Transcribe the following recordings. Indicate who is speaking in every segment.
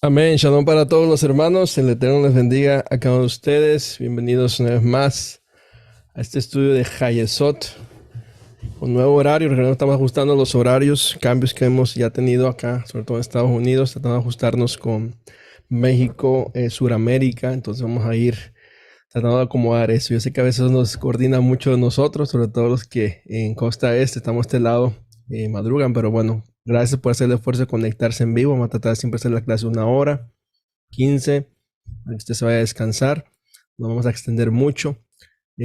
Speaker 1: Amén. Shalom para todos los hermanos. El Eterno les bendiga a cada uno de ustedes. Bienvenidos una vez más a este estudio de Hayesot. Un nuevo horario. Recuerden que estamos ajustando los horarios, cambios que hemos ya tenido acá, sobre todo en Estados Unidos. Tratando de ajustarnos con México, Suramérica. Entonces vamos a ir tratando de acomodar eso. Yo sé que a veces nos coordina mucho de nosotros, sobre todo los que en Costa Este estamos de este lado, madrugan, pero bueno, gracias por hacer el esfuerzo de conectarse en vivo. Vamos a tratar de siempre hacer la clase 1 hora, 15, para que usted se vaya a descansar. No vamos a extender mucho.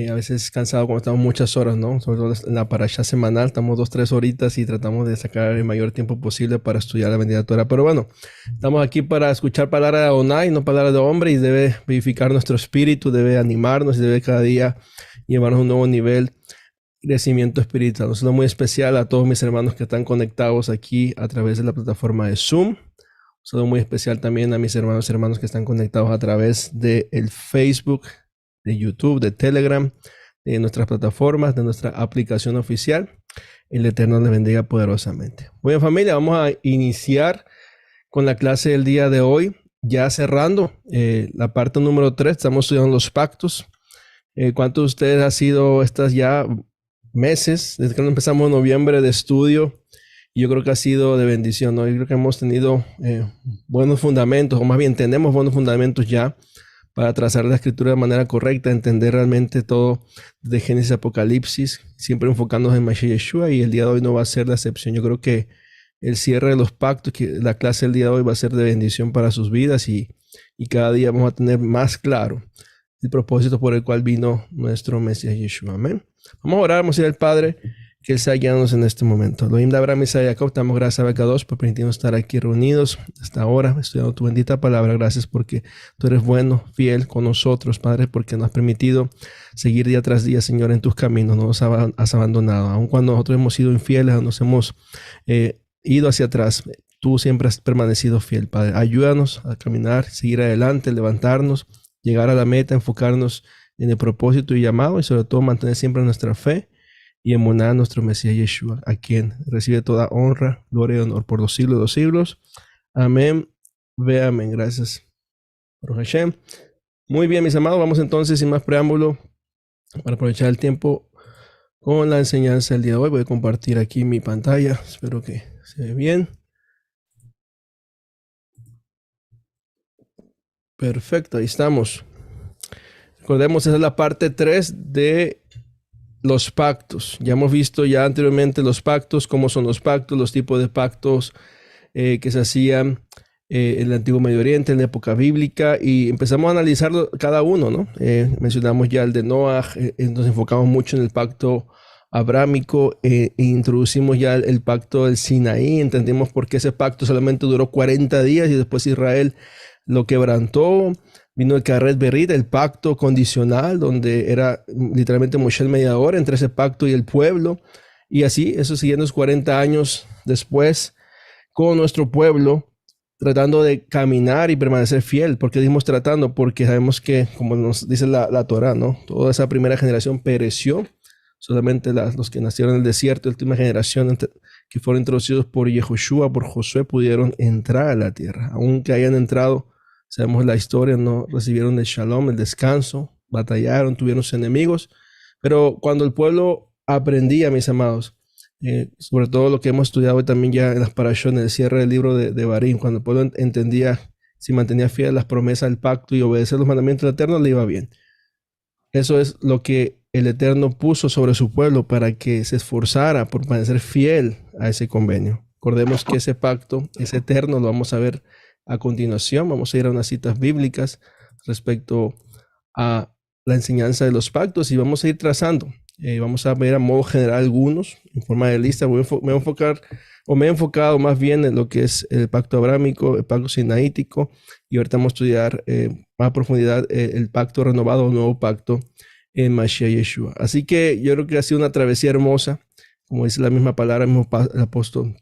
Speaker 1: A veces es cansado cuando estamos muchas horas, ¿no? Sobre todo en la parasha semanal, estamos 2, 3 horitas y tratamos de sacar el mayor tiempo posible para estudiar la bendita Torah. Pero bueno, estamos aquí para escuchar palabra de Adonai, no palabra de hombre, y debe vivificar nuestro espíritu, debe animarnos y debe cada día llevarnos a un nuevo nivel de crecimiento espiritual. Un saludo muy especial a todos mis hermanos que están conectados aquí a través de la plataforma de Zoom. Un saludo muy especial también a mis hermanos que están conectados a través de el Facebook, de YouTube, de Telegram, de nuestras plataformas, de nuestra aplicación oficial. El Eterno les bendiga poderosamente. Bueno, familia, vamos a iniciar con la clase del día de hoy, ya cerrando la parte número 3. Estamos estudiando los pactos. ¿Cuántos de ustedes ha sido estas ya meses, desde que empezamos en noviembre de estudio? Yo creo que ha sido de bendición, ¿no? Yo creo que hemos tenido buenos fundamentos, o más bien tenemos buenos fundamentos ya para trazar la escritura de manera correcta, entender realmente todo de Génesis a Apocalipsis, siempre enfocándonos en Mashiach Yeshua, y el día de hoy no va a ser la excepción. Yo creo que el cierre de los pactos, que la clase del día de hoy va a ser de bendición para sus vidas, y cada día vamos a tener más claro el propósito por el cual vino nuestro Mesías Yeshua. Amén. Vamos a orar, vamos a ir al Padre, que Él sea guiándonos en este momento. Elohim de Abraham, Isaac y Jacob, te damos gracias a Becados por permitirnos estar aquí reunidos hasta ahora, estudiando tu bendita palabra. Gracias porque tú eres bueno, fiel con nosotros, Padre, porque nos has permitido seguir día tras día, Señor, en tus caminos. No nos has abandonado. Aun cuando nosotros hemos sido infieles, nos hemos ido hacia atrás, tú siempre has permanecido fiel, Padre. Ayúdanos a caminar, seguir adelante, levantarnos, llegar a la meta, enfocarnos en el propósito y llamado, y sobre todo mantener siempre nuestra fe y emuná a nuestro Mesías Yeshua, a quien recibe toda honra, gloria y honor por los siglos de los siglos. Amén. Ve amén. Gracias, Baruch Hashem. Muy bien, mis amados, vamos entonces sin más preámbulo, para aprovechar el tiempo con la enseñanza del día de hoy. Voy a compartir aquí mi pantalla. Espero que se ve bien. Perfecto, ahí estamos. Recordemos, esa es la parte 3 de los pactos. Ya hemos visto ya anteriormente los pactos, cómo son los pactos, los tipos de pactos que se hacían en el Antiguo Medio Oriente, en la época bíblica, y empezamos a analizarlo cada uno, ¿no? Mencionamos ya el de Noah, nos enfocamos mucho en el pacto abrámico, e introducimos ya el pacto del Sinaí, entendimos por qué ese pacto solamente duró 40 días y después Israel lo quebrantó. Vino el Carret Berit, el pacto condicional, donde era literalmente Moshe el mediador entre ese pacto y el pueblo. Y así, esos siguientes 40 años después, con nuestro pueblo, tratando de caminar y permanecer fiel. ¿Por qué decimos tratando? Porque sabemos que, como nos dice la Torah, ¿no? Toda esa primera generación pereció. Solamente los que nacieron en el desierto, la última generación que fueron introducidos por Yehoshua, por Josué, pudieron entrar a la tierra. Aunque hayan entrado, sabemos la historia, no recibieron el shalom, el descanso, batallaron, tuvieron sus enemigos. Pero cuando el pueblo aprendía, mis amados, sobre todo lo que hemos estudiado hoy también ya en las parashot, en el cierre del libro de Barim, cuando el pueblo entendía, si mantenía fiel a las promesas del pacto y obedecer los mandamientos del Eterno, le iba bien. Eso es lo que el Eterno puso sobre su pueblo para que se esforzara por permanecer fiel a ese convenio. Recordemos que ese pacto es eterno, lo vamos a ver a continuación. Vamos a ir a unas citas bíblicas respecto a la enseñanza de los pactos y vamos a ir trazando. Vamos a ver a modo general algunos en forma de lista. Me he enfocado más bien en lo que es el pacto abrámico, el pacto sinaítico, y ahorita vamos a estudiar más a profundidad el pacto renovado, el nuevo pacto en Mashiach Yeshua. Así que yo creo que ha sido una travesía hermosa, como dice la misma palabra, el apóstol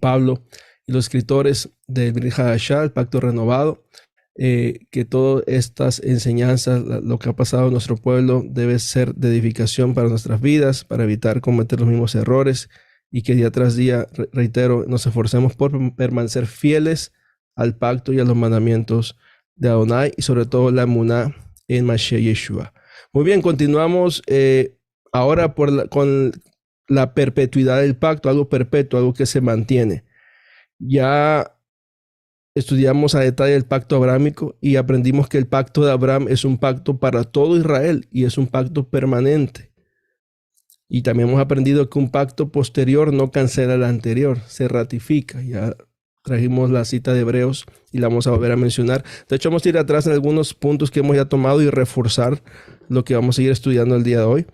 Speaker 1: Pablo y los escritores del Brit Hadashah, el pacto renovado, que todas estas enseñanzas, lo que ha pasado en nuestro pueblo, debe ser de edificación para nuestras vidas, para evitar cometer los mismos errores, y que día tras día, reitero, nos esforcemos por permanecer fieles al pacto y a los mandamientos de Adonai y sobre todo la emuná en Mashiach Yeshua. Muy bien, continuamos ahora con la perpetuidad del pacto, algo perpetuo, algo que se mantiene. Ya estudiamos a detalle el pacto abrámico y aprendimos que el pacto de Abraham es un pacto para todo Israel y es un pacto permanente. Y también hemos aprendido que un pacto posterior no cancela el anterior, se ratifica. Ya trajimos la cita de Hebreos y la vamos a volver a mencionar. De hecho, vamos a ir atrás en algunos puntos que hemos ya tomado y reforzar lo que vamos a ir estudiando el día de hoy.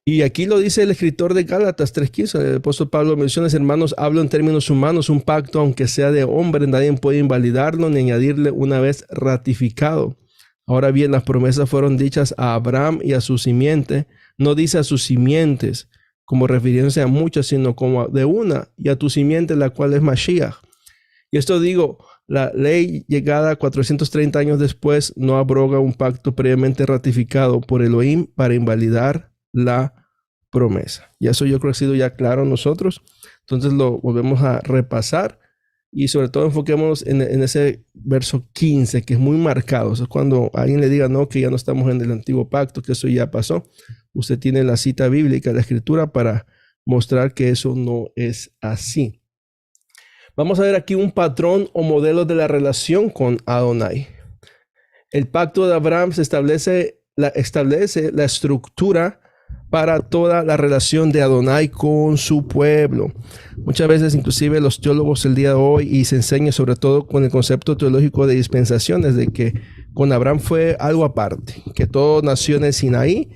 Speaker 1: Y aquí lo dice el escritor de Gálatas 3:15. El apóstol Pablo menciona, hermanos, hablo en términos humanos, un pacto, aunque sea de hombre, nadie puede invalidarlo ni añadirle una vez ratificado. Ahora bien, las promesas fueron dichas a Abraham y a su simiente. No dice a sus simientes, como refiriéndose a muchas, sino como de una, y a tu simiente, la cual es Mashiach. Y esto digo, la ley llegada 430 años después no abroga un pacto previamente ratificado por Elohim para invalidar la promesa. Y eso yo creo que ha sido ya claro a nosotros. Entonces lo volvemos a repasar y sobre todo enfoquémonos en ese verso 15 que es muy marcado. Eso es cuando alguien le diga no, que ya no estamos en el antiguo pacto, que eso ya pasó. Usted tiene la cita bíblica, la escritura para mostrar que eso no es así. Vamos a ver aquí un patrón o modelo de la relación con Adonai. El pacto de Abraham establece la estructura para toda la relación de Adonai con su pueblo. Muchas veces, inclusive los teólogos el día de hoy, y se enseña sobre todo con el concepto teológico de dispensaciones, de que con Abraham fue algo aparte, que todo nació en el Sinaí,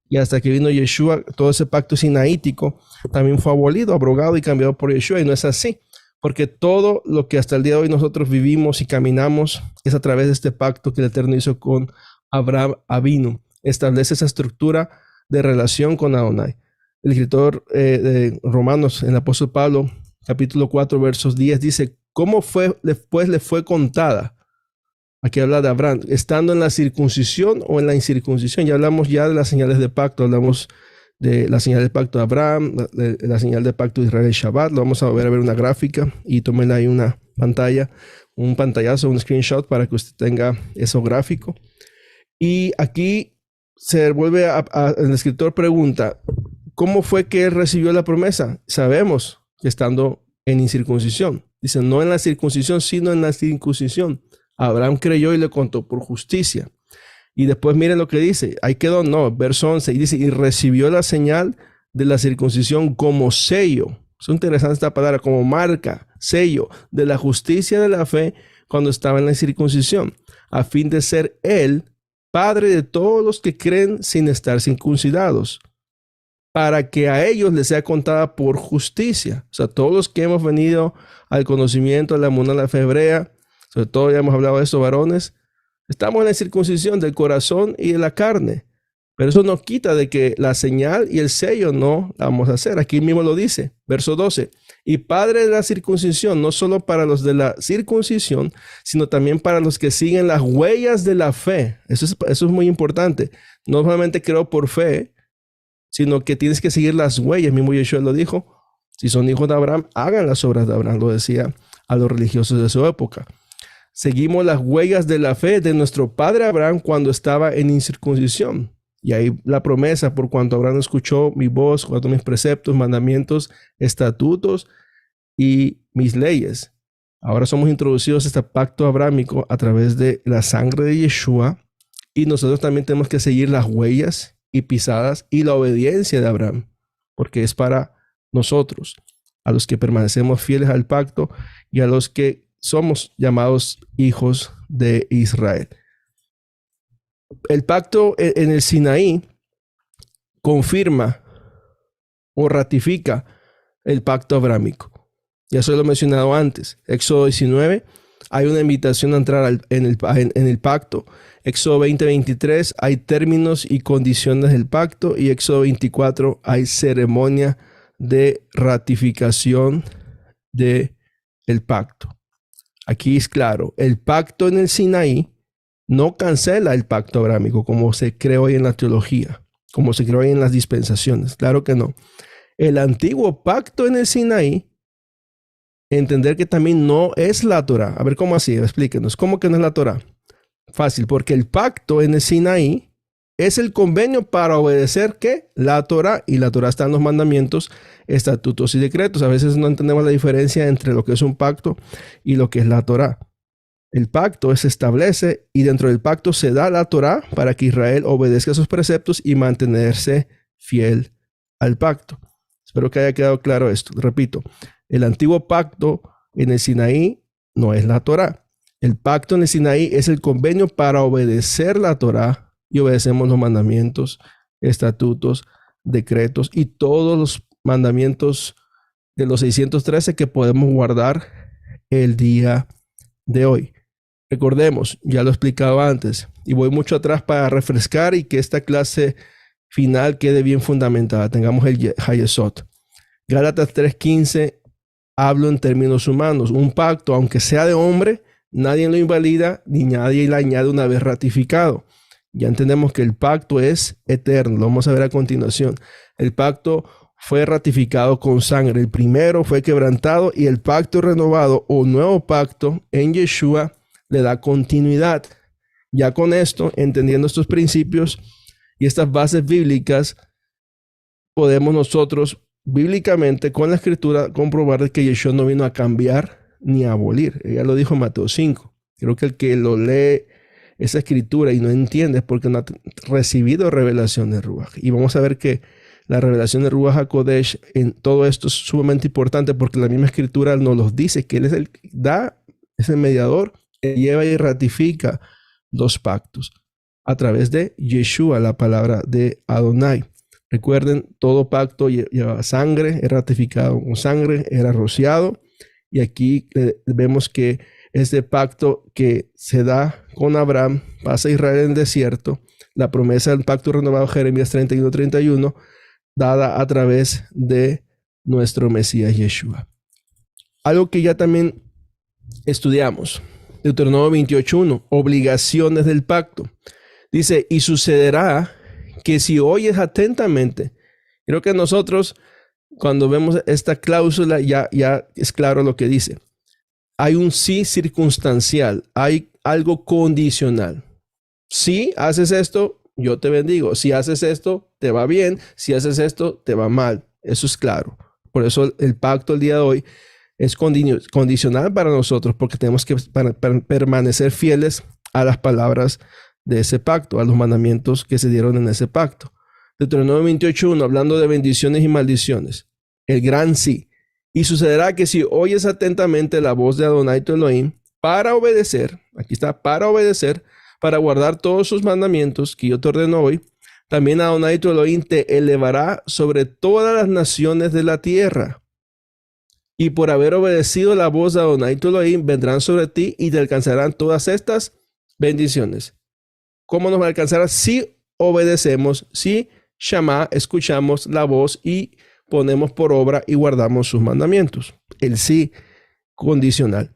Speaker 1: y hasta que vino Yeshua, todo ese pacto sinaítico también fue abolido, abrogado y cambiado por Yeshua, y no es así, porque todo lo que hasta el día de hoy nosotros vivimos y caminamos es a través de este pacto que el Eterno hizo con Abraham Avinu. Establece esa estructura de relación con Adonai. El escritor de Romanos, el apóstol Pablo, capítulo 4, versos 10, dice, ¿cómo fue, después le fue contada? Aquí habla de Abraham, estando en la circuncisión o en la incircuncisión. Ya hablamos ya de las señales de pacto, hablamos de la señal de pacto de Abraham, la señal de pacto de Israel y Shabbat. Lo vamos a ver una gráfica y tómenle ahí una pantalla, un pantallazo, un screenshot para que usted tenga eso gráfico. Y aquí se vuelve el escritor pregunta, ¿cómo fue que él recibió la promesa? Sabemos que estando en incircuncisión. Dice, no en la circuncisión, sino en la circuncisión. Abraham creyó y le contó por justicia. Y después miren lo que dice. Ahí quedó, no, verso 11. Y dice, y recibió la señal de la circuncisión como sello. Es interesante esta palabra, como marca, sello de la justicia de la fe cuando estaba en la circuncisión, a fin de ser él padre de todos los que creen sin estar circuncidados, para que a ellos les sea contada por justicia. O sea, todos los que hemos venido al conocimiento de la emuná, la fe hebrea, sobre todo ya hemos hablado de esto, varones, estamos en la circuncisión del corazón y de la carne. Pero eso no quita de que la señal y el sello no la vamos a hacer. Aquí mismo lo dice, verso 12. Y padre de la circuncisión, no solo para los de la circuncisión, sino también para los que siguen las huellas de la fe. Eso es muy importante. No solamente creo por fe, sino que tienes que seguir las huellas. Mismo Yeshua lo dijo. Si son hijos de Abraham, hagan las obras de Abraham, lo decía a los religiosos de su época. Seguimos las huellas de la fe de nuestro padre Abraham cuando estaba en incircuncisión. Y ahí la promesa, por cuanto Abraham escuchó mi voz, guardó mis preceptos, mandamientos, estatutos y mis leyes. Ahora somos introducidos a este pacto abrámico a través de la sangre de Yeshua, y nosotros también tenemos que seguir las huellas y pisadas y la obediencia de Abraham, porque es para nosotros, a los que permanecemos fieles al pacto y a los que somos llamados hijos de Israel. El pacto en el Sinaí confirma o ratifica el pacto abrámico. Ya se lo he mencionado antes. Éxodo 19, hay una invitación a entrar en el pacto. Éxodo 20:23, hay términos y condiciones del pacto. Y Éxodo 24, hay ceremonia de ratificación del pacto. Aquí es claro, el pacto en el Sinaí no cancela el pacto abrámico como se cree hoy en la teología, como se cree hoy en las dispensaciones. Claro que no. El antiguo pacto en el Sinaí entender que también no es la Torá. A ver, ¿cómo así? Explíquenos. ¿Cómo que no es la Torá? Fácil, porque el pacto en el Sinaí es el convenio para obedecer ¿qué? La Torá, y la Torá está en los mandamientos, estatutos y decretos. A veces no entendemos la diferencia entre lo que es un pacto y lo que es la Torá. El pacto se establece y dentro del pacto se da la Torá para que Israel obedezca sus preceptos y mantenerse fiel al pacto. Espero que haya quedado claro esto. Repito, el antiguo pacto en el Sinaí no es la Torá. El pacto en el Sinaí es el convenio para obedecer la Torá y obedecemos los mandamientos, estatutos, decretos y todos los mandamientos de los 613 que podemos guardar el día de hoy. Recordemos, ya lo he explicado antes y voy mucho atrás para refrescar y que esta clase final quede bien fundamentada. Tengamos el Hayesot. Gálatas 3:15, hablo en términos humanos. Un pacto, aunque sea de hombre, nadie lo invalida ni nadie le añade una vez ratificado. Ya entendemos que el pacto es eterno. Lo vamos a ver a continuación. El pacto fue ratificado con sangre. El primero fue quebrantado y el pacto renovado o nuevo pacto en Yeshua le da continuidad. Ya con esto, entendiendo estos principios y estas bases bíblicas, podemos nosotros bíblicamente con la escritura comprobar que Yeshua no vino a cambiar ni a abolir. Ella lo dijo en Mateo 5. Creo que el que lo lee esa escritura y no entiende es porque no ha recibido revelación de Ruach. Y vamos a ver que la revelación de Ruach HaKodesh en todo esto es sumamente importante porque la misma escritura nos los dice que Él es el que da, es el mediador, que lleva y ratifica los pactos a través de Yeshua, la palabra de Adonai. Recuerden, todo pacto lleva sangre, es ratificado con sangre, era rociado. Y aquí vemos que este pacto que se da con Abraham, pasa a Israel en el desierto, la promesa del pacto renovado, Jeremías 31:31, dada a través de nuestro Mesías Yeshua. Algo que ya también estudiamos, Deuteronomio 28:1, obligaciones del pacto. Dice, y sucederá que si oyes atentamente, creo que nosotros cuando vemos esta cláusula ya es claro lo que dice. Hay un sí circunstancial, hay algo condicional. Si haces esto, yo te bendigo. Si haces esto, te va bien. Si haces esto, te va mal. Eso es claro. Por eso el pacto el día de hoy es condicional para nosotros, porque tenemos que permanecer fieles a las palabras de ese pacto, a los mandamientos que se dieron en ese pacto. Deuteronomio 28:1, hablando de bendiciones y maldiciones. El gran sí. Y sucederá que si oyes atentamente la voz de Adonai tu Elohim, para obedecer, aquí está, para obedecer, para guardar todos sus mandamientos que yo te ordeno hoy, también Adonai tu Elohim te elevará sobre todas las naciones de la tierra. Y por haber obedecido la voz de Adonai tu Elohim, vendrán sobre ti y te alcanzarán todas estas bendiciones. ¿Cómo nos alcanzará? Si obedecemos, si escuchamos la voz y ponemos por obra y guardamos sus mandamientos. El sí condicional.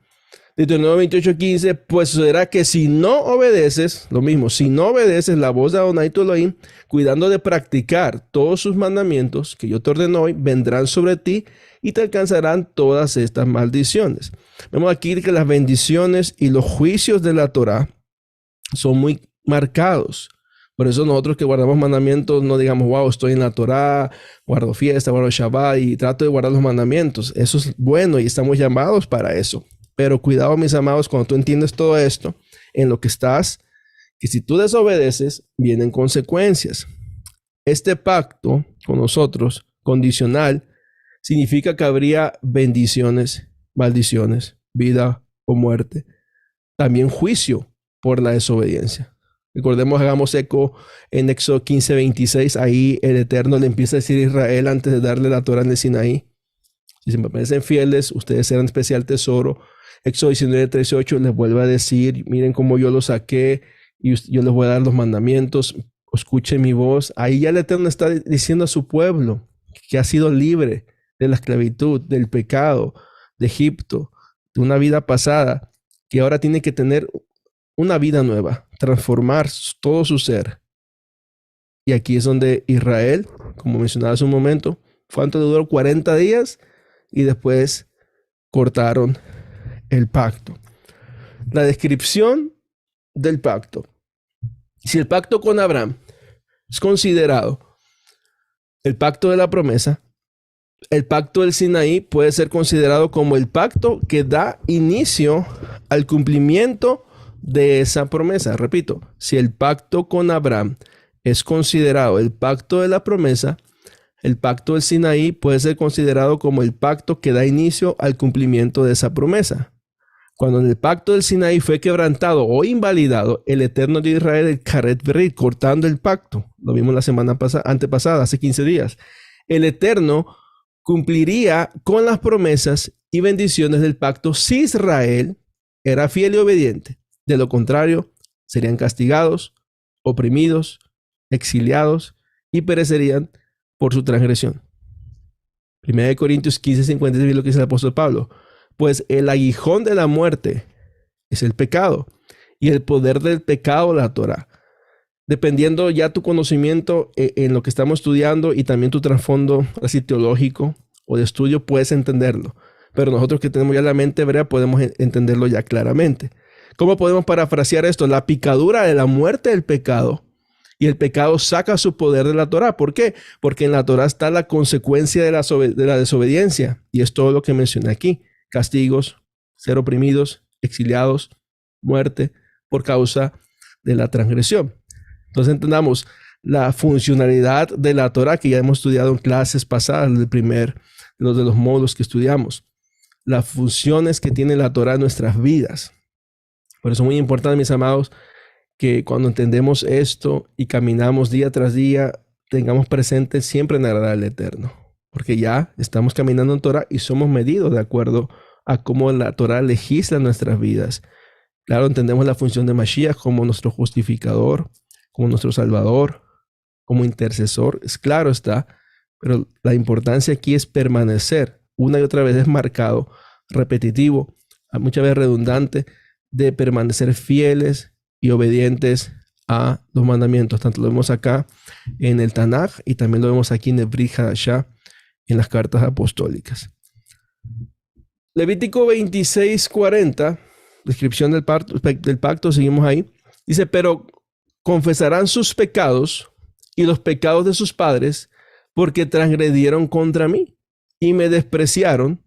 Speaker 1: Deuteronomio 28:15, pues será que si no obedeces, lo mismo, si no obedeces la voz de Adonai tu Elohim, cuidando de practicar todos sus mandamientos que yo te ordeno hoy, vendrán sobre ti y te alcanzarán todas estas maldiciones. Vemos aquí que las bendiciones y los juicios de la Torá son muy marcados. Por eso nosotros que guardamos mandamientos no digamos, wow, estoy en la Torá, guardo fiesta, guardo Shabbat y trato de guardar los mandamientos. Eso es bueno y estamos llamados para eso. Pero cuidado, mis amados, cuando tú entiendes todo esto, en lo que estás, que si tú desobedeces, vienen consecuencias. Este pacto con nosotros, condicional, significa que habría bendiciones, maldiciones, vida o muerte. También juicio por la desobediencia. Recordemos, hagamos eco en Éxodo 15:26. Ahí el Eterno le empieza a decir a Israel antes de darle la Torá en el Sinaí. Si se me parecen fieles, ustedes serán especial tesoro. Éxodo 19:38 les vuelve a decir, miren cómo yo los saqué y yo les voy a dar los mandamientos. Escuchen mi voz. Ahí ya el Eterno está diciendo a su pueblo que ha sido libre de la esclavitud, del pecado, de Egipto, de una vida pasada, que ahora tiene que tener una vida nueva, transformar todo su ser. Y aquí es donde Israel, como mencionaba hace un momento, ¿cuánto duró? 40 días y después cortaron el pacto. La descripción del pacto. Si el pacto con Abraham es considerado el pacto de la promesa, el pacto del Sinaí puede ser considerado como el pacto que da inicio al cumplimiento de esa promesa. Repito, si el pacto con Abraham es considerado el pacto de la promesa, el pacto del Sinaí puede ser considerado como el pacto que da inicio al cumplimiento de esa promesa. Cuando el pacto del Sinaí fue quebrantado o invalidado, el Eterno de Israel, el Karet Berit, cortando el pacto. Lo vimos la semana antepasada, hace 15 días. El Eterno cumpliría con las promesas y bendiciones del pacto si Israel era fiel y obediente. De lo contrario, serían castigados, oprimidos, exiliados y perecerían por su transgresión. 1 Corintios 15:56 es lo que dice el apóstol Pablo. Pues el aguijón de la muerte es el pecado y el poder del pecado la Torah. Dependiendo ya tu conocimiento en lo que estamos estudiando y también tu trasfondo así teológico o de estudio, puedes entenderlo. Pero nosotros que tenemos ya la mente hebrea podemos entenderlo ya claramente. ¿Cómo podemos parafrasear esto? La picadura de la muerte del pecado, y el pecado saca su poder de la Torah. ¿Por qué? Porque en la Torah está la consecuencia de la desobediencia, y es todo lo que mencioné aquí. Castigos, ser oprimidos, exiliados, muerte por causa de la transgresión. Entonces entendamos la funcionalidad de la Torah que ya hemos estudiado en clases pasadas, de los módulos que estudiamos. Las funciones que tiene la Torah en nuestras vidas. Por eso es muy importante, mis amados, que cuando entendemos esto y caminamos día tras día, tengamos presente siempre en agradar al Eterno. Porque ya estamos caminando en Torah y somos medidos de acuerdo a cómo la Torah legisla nuestras vidas. Claro, entendemos la función de Mashiach como nuestro justificador, como nuestro salvador, como intercesor. Es claro está, pero la importancia aquí es permanecer. Una y otra vez es marcado, repetitivo, muchas veces redundante, de permanecer fieles y obedientes a los mandamientos. Tanto lo vemos acá en el Tanaj y también lo vemos aquí en el Brit Hadashah, en las cartas apostólicas. Levítico 26:40, descripción del pacto, seguimos ahí. Dice, pero confesarán sus pecados y los pecados de sus padres, porque transgredieron contra mí y me despreciaron,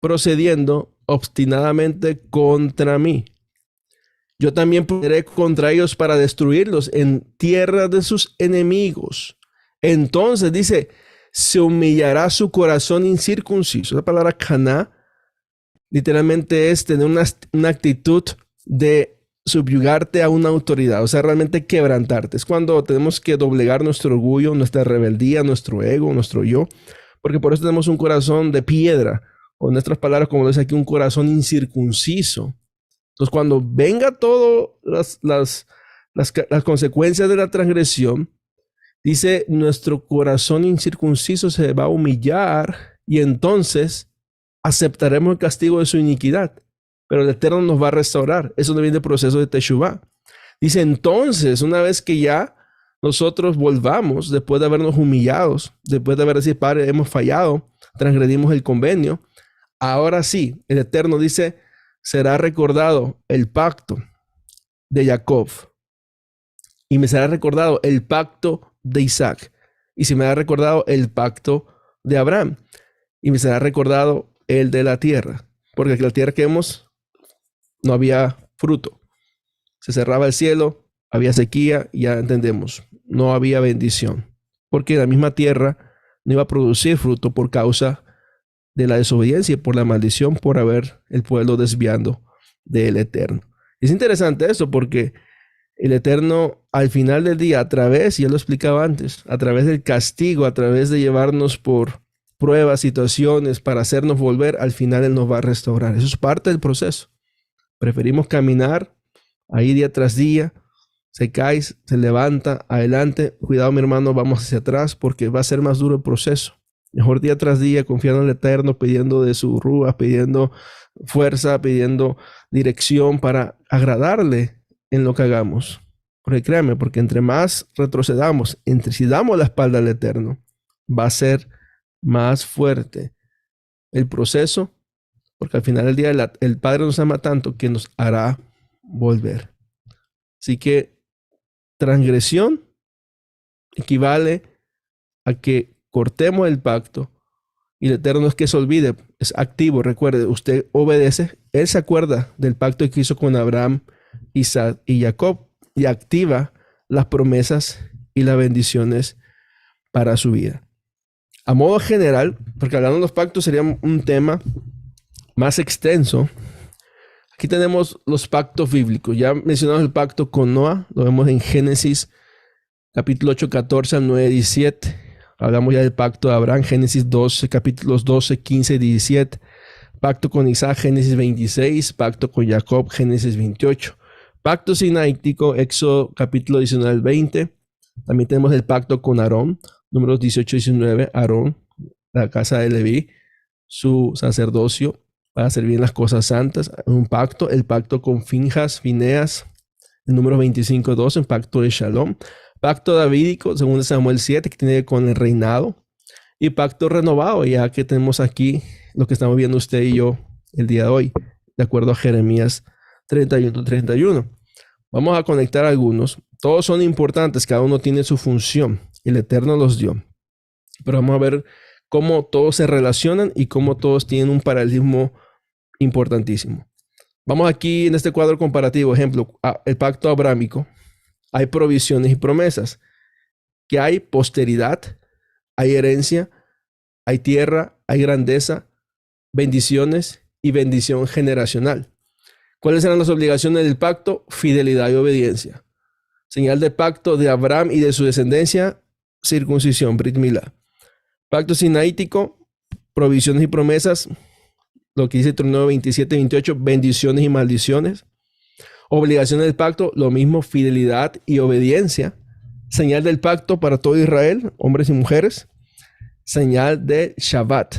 Speaker 1: procediendo obstinadamente contra mí. Yo también pondré contra ellos para destruirlos en tierra de sus enemigos. Entonces dice, se humillará su corazón incircunciso. La palabra caná literalmente es tener una actitud de subyugarte a una autoridad, o sea, realmente quebrantarte. Es cuando tenemos que doblegar nuestro orgullo, nuestra rebeldía, nuestro ego, nuestro yo, porque por eso tenemos un corazón de piedra, o en nuestras palabras, como dice aquí, un corazón incircunciso. Entonces, cuando venga todas las consecuencias de la transgresión, dice, nuestro corazón incircunciso se va a humillar y entonces aceptaremos el castigo de su iniquidad. Pero el Eterno nos va a restaurar. Eso no viene del proceso de Teshuvah. Dice, entonces, una vez que ya nosotros volvamos, después de habernos humillados, después de haber dicho, Padre, hemos fallado, transgredimos el convenio, ahora sí, el Eterno dice, será recordado el pacto de Jacob y me será recordado el pacto de Isaac y se me ha recordado el pacto de Abraham y me será recordado el de la tierra, porque la tierra que vemos no había fruto, se cerraba el cielo, había sequía y ya entendemos, no había bendición, porque la misma tierra no iba a producir fruto por causa de la desobediencia y por la maldición por haber el pueblo desviando del Eterno. Es interesante eso porque el Eterno al final del día, a través, ya lo explicaba antes, a través del castigo, a través de llevarnos por pruebas, situaciones para hacernos volver, al final Él nos va a restaurar. Eso es parte del proceso. Preferimos caminar ahí día tras día, se cae, se levanta, adelante. Cuidado, mi hermano, vamos hacia atrás porque va a ser más duro el proceso. Mejor día tras día, confiando en el Eterno, pidiendo de su rúa, pidiendo fuerza, pidiendo dirección para agradarle en lo que hagamos. Porque créame, porque entre más retrocedamos, si damos la espalda al Eterno, va a ser más fuerte el proceso porque al final del día el Padre nos ama tanto que nos hará volver. Así que transgresión equivale a que cortemos el pacto, y el Eterno no es que se olvide, es activo. Recuerde, usted obedece, Él se acuerda del pacto que hizo con Abraham, Isaac y Jacob y activa las promesas y las bendiciones para su vida. A modo general, porque hablando de los pactos sería un tema más extenso, aquí tenemos los pactos bíblicos. Ya mencionamos el pacto con Noah, lo vemos en Génesis capítulo 8, 14 al 9, 17. Hablamos ya del pacto de Abraham, Génesis 12, capítulos 12, 15 y 17. Pacto con Isaac, Génesis 26. Pacto con Jacob, Génesis 28. Pacto sinaítico, Éxodo capítulo 19 al 20. También tenemos el pacto con Aarón, números 18 y 19. Aarón, la casa de Leví, su sacerdocio para servir en las cosas santas. Un pacto, el pacto con Fineas, el número 25, 12, el pacto de Shalom. Pacto davídico, según Samuel 7, que tiene que ver con el reinado. Y pacto renovado, ya que tenemos aquí lo que estamos viendo usted y yo el día de hoy, de acuerdo a Jeremías 31. Vamos a conectar algunos. Todos son importantes, cada uno tiene su función. El Eterno los dio. Pero vamos a ver cómo todos se relacionan y cómo todos tienen un paralelismo importantísimo. Vamos aquí en este cuadro comparativo, ejemplo, el pacto abrámico. Hay provisiones y promesas, que hay posteridad, hay herencia, hay tierra, hay grandeza, bendiciones y bendición generacional. ¿Cuáles eran las obligaciones del pacto? Fidelidad y obediencia. Señal del pacto de Abraham y de su descendencia, circuncisión, Brit Milá. Pacto sinaítico, provisiones y promesas, lo que dice Deuteronomio 27, 28, bendiciones y maldiciones. Obligaciones del pacto, lo mismo, fidelidad y obediencia. Señal del pacto para todo Israel, hombres y mujeres. Señal de Shabbat.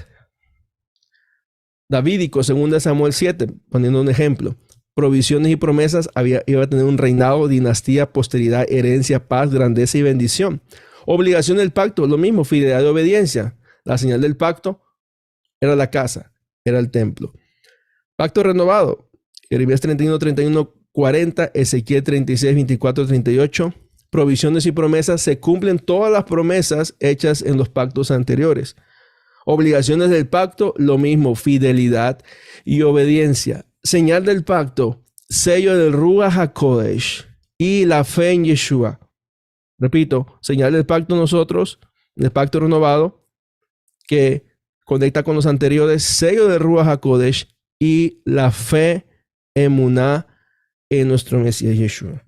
Speaker 1: Davídico, 2 Samuel 7, poniendo un ejemplo. Provisiones y promesas, iba a tener un reinado, dinastía, posteridad, herencia, paz, grandeza y bendición. Obligación del pacto, lo mismo, fidelidad y obediencia. La señal del pacto era la casa, era el templo. Pacto renovado, Jeremías 31, 40, Ezequiel 36, 24, 38. Provisiones y promesas, se cumplen todas las promesas hechas en los pactos anteriores. Obligaciones del pacto, lo mismo, fidelidad y obediencia. Señal del pacto, sello del Ruach HaKodesh y la fe en Yeshua. Repito, señal del pacto nosotros, del pacto renovado, que conecta con los anteriores, sello del Ruach HaKodesh y la fe emuná en nuestro Mesías Yeshua.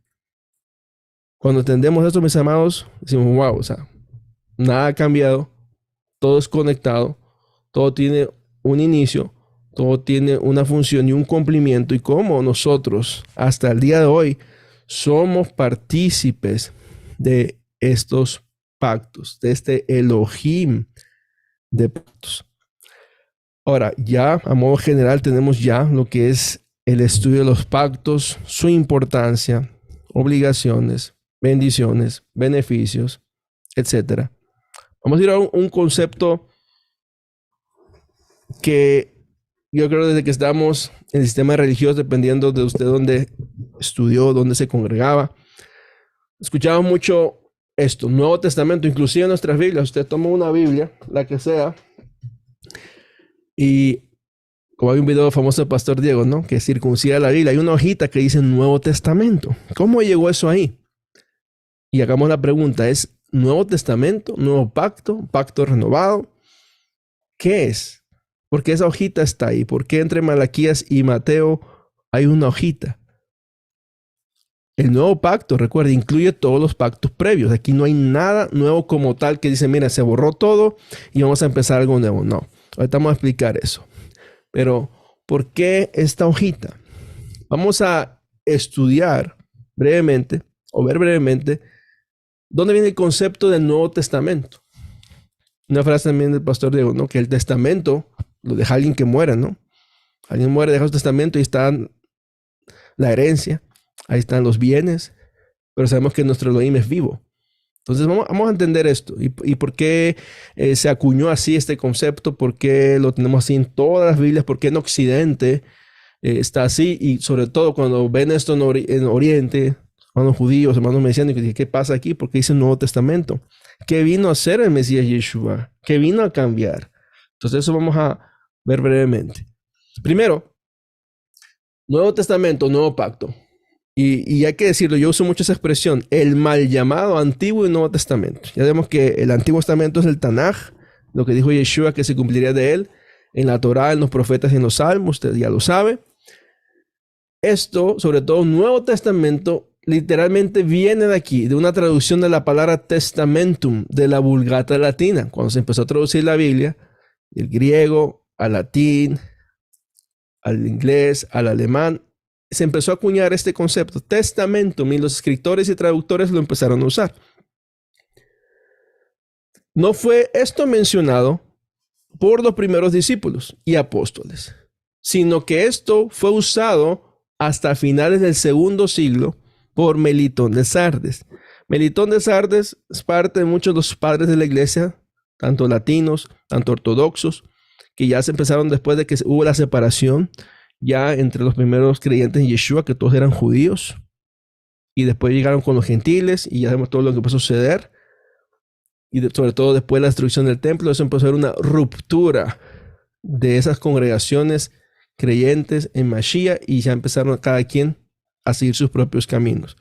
Speaker 1: Cuando entendemos esto, mis amados, decimos, wow, o sea, nada ha cambiado, todo es conectado, todo tiene un inicio, todo tiene una función y un cumplimiento, y como nosotros hasta el día de hoy somos partícipes de estos pactos, de este Elohim de pactos. Ahora, ya a modo general tenemos ya lo que es el estudio de los pactos, su importancia, obligaciones, bendiciones, beneficios, etc. Vamos a ir a un concepto que yo creo desde que estamos en el sistema religioso, dependiendo de usted dónde estudió, dónde se congregaba, escuchaba mucho esto, Nuevo Testamento, inclusive en nuestras Biblias. Usted toma una Biblia, la que sea, y como hay un video famoso del Pastor Diego, ¿no?, que circuncida la Biblia, hay una hojita que dice Nuevo Testamento. ¿Cómo llegó eso ahí? Y hagamos la pregunta, ¿es Nuevo Testamento, Nuevo Pacto, Pacto renovado? ¿Qué es? ¿Por qué esa hojita está ahí? ¿Por qué entre Malaquías y Mateo hay una hojita? El nuevo pacto, recuerda, incluye todos los pactos previos. Aquí no hay nada nuevo como tal que dice, mira, se borró todo y vamos a empezar algo nuevo. No, ahorita vamos a explicar eso. Pero, ¿por qué esta hojita? Vamos a estudiar brevemente, o ver brevemente, dónde viene el concepto del Nuevo Testamento. Una frase también del Pastor Diego, ¿no?, que el testamento lo deja alguien que muera, ¿no? Alguien muere, deja su testamento y está la herencia, ahí están los bienes, pero sabemos que nuestro Elohim es vivo. Entonces vamos a entender esto y por qué se acuñó así este concepto, por qué lo tenemos así en todas las Biblias, por qué en Occidente está así, y sobre todo cuando ven esto en Oriente, hermanos judíos, hermanos mesiánicos, ¿qué pasa aquí? Porque dice el Nuevo Testamento. ¿Qué vino a hacer el Mesías Yeshua? ¿Qué vino a cambiar? Entonces eso vamos a ver brevemente. Primero, Nuevo Testamento, Nuevo Pacto. Y hay que decirlo, yo uso mucho esa expresión, el mal llamado Antiguo y Nuevo Testamento. Ya vemos que el Antiguo Testamento es el Tanaj, lo que dijo Yeshua que se cumpliría de él en la Torá, en los profetas y en los salmos, usted ya lo sabe. Esto, sobre todo Nuevo Testamento, literalmente viene de aquí, de una traducción de la palabra testamentum, de la Vulgata latina. Cuando se empezó a traducir la Biblia, del griego al latín, al inglés, al alemán, se empezó a acuñar este concepto, testamentum, y los escritores y traductores lo empezaron a usar. No fue esto mencionado por los primeros discípulos y apóstoles, sino que esto fue usado hasta finales del segundo siglo por Melitón de Sardes. Melitón de Sardes es parte de muchos de los padres de la iglesia, tanto latinos, tanto ortodoxos, que ya se empezaron después de que hubo la separación ya entre los primeros creyentes en Yeshua, que todos eran judíos, y después llegaron con los gentiles, y ya vemos todo lo que empezó a suceder, y sobre todo después de la destrucción del templo, eso empezó a haber una ruptura de esas congregaciones creyentes en Mashiach, y ya empezaron cada quien a seguir sus propios caminos.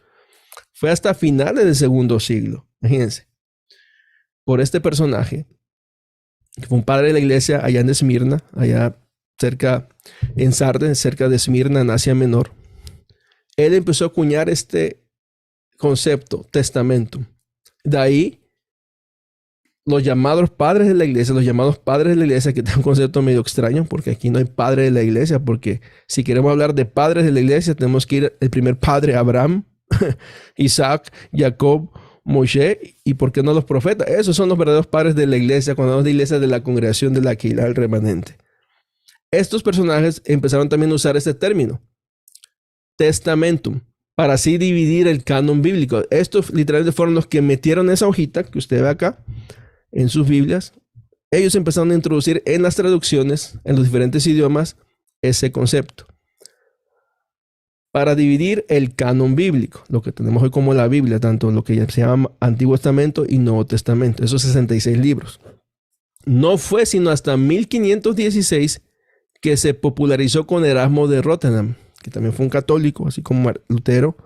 Speaker 1: Fue hasta finales del segundo siglo, imagínense, por este personaje, que fue un padre de la iglesia allá en Esmirna, allá cerca en Sardes, cerca de Esmirna, en Asia Menor. Él empezó a acuñar este concepto, testamento. De ahí, los llamados padres de la iglesia, que es un concepto medio extraño, porque aquí no hay padre de la iglesia, porque si queremos hablar de padres de la iglesia, tenemos que ir al primer padre, Abraham, Isaac, Jacob, Moshe, y por qué no los profetas. Esos son los verdaderos padres de la iglesia, cuando hablamos de iglesia, de la congregación de la Keilah, el remanente. Estos personajes empezaron también a usar este término, testamentum, para así dividir el canon bíblico. Estos literalmente fueron los que metieron esa hojita que usted ve acá en sus Biblias. Ellos empezaron a introducir en las traducciones, en los diferentes idiomas, ese concepto, para dividir el canon bíblico, lo que tenemos hoy como la Biblia, tanto lo que se llama Antiguo Testamento y Nuevo Testamento, esos 66 libros. No fue sino hasta 1516 que se popularizó con Erasmo de Rotterdam, que también fue un católico, así como Lutero,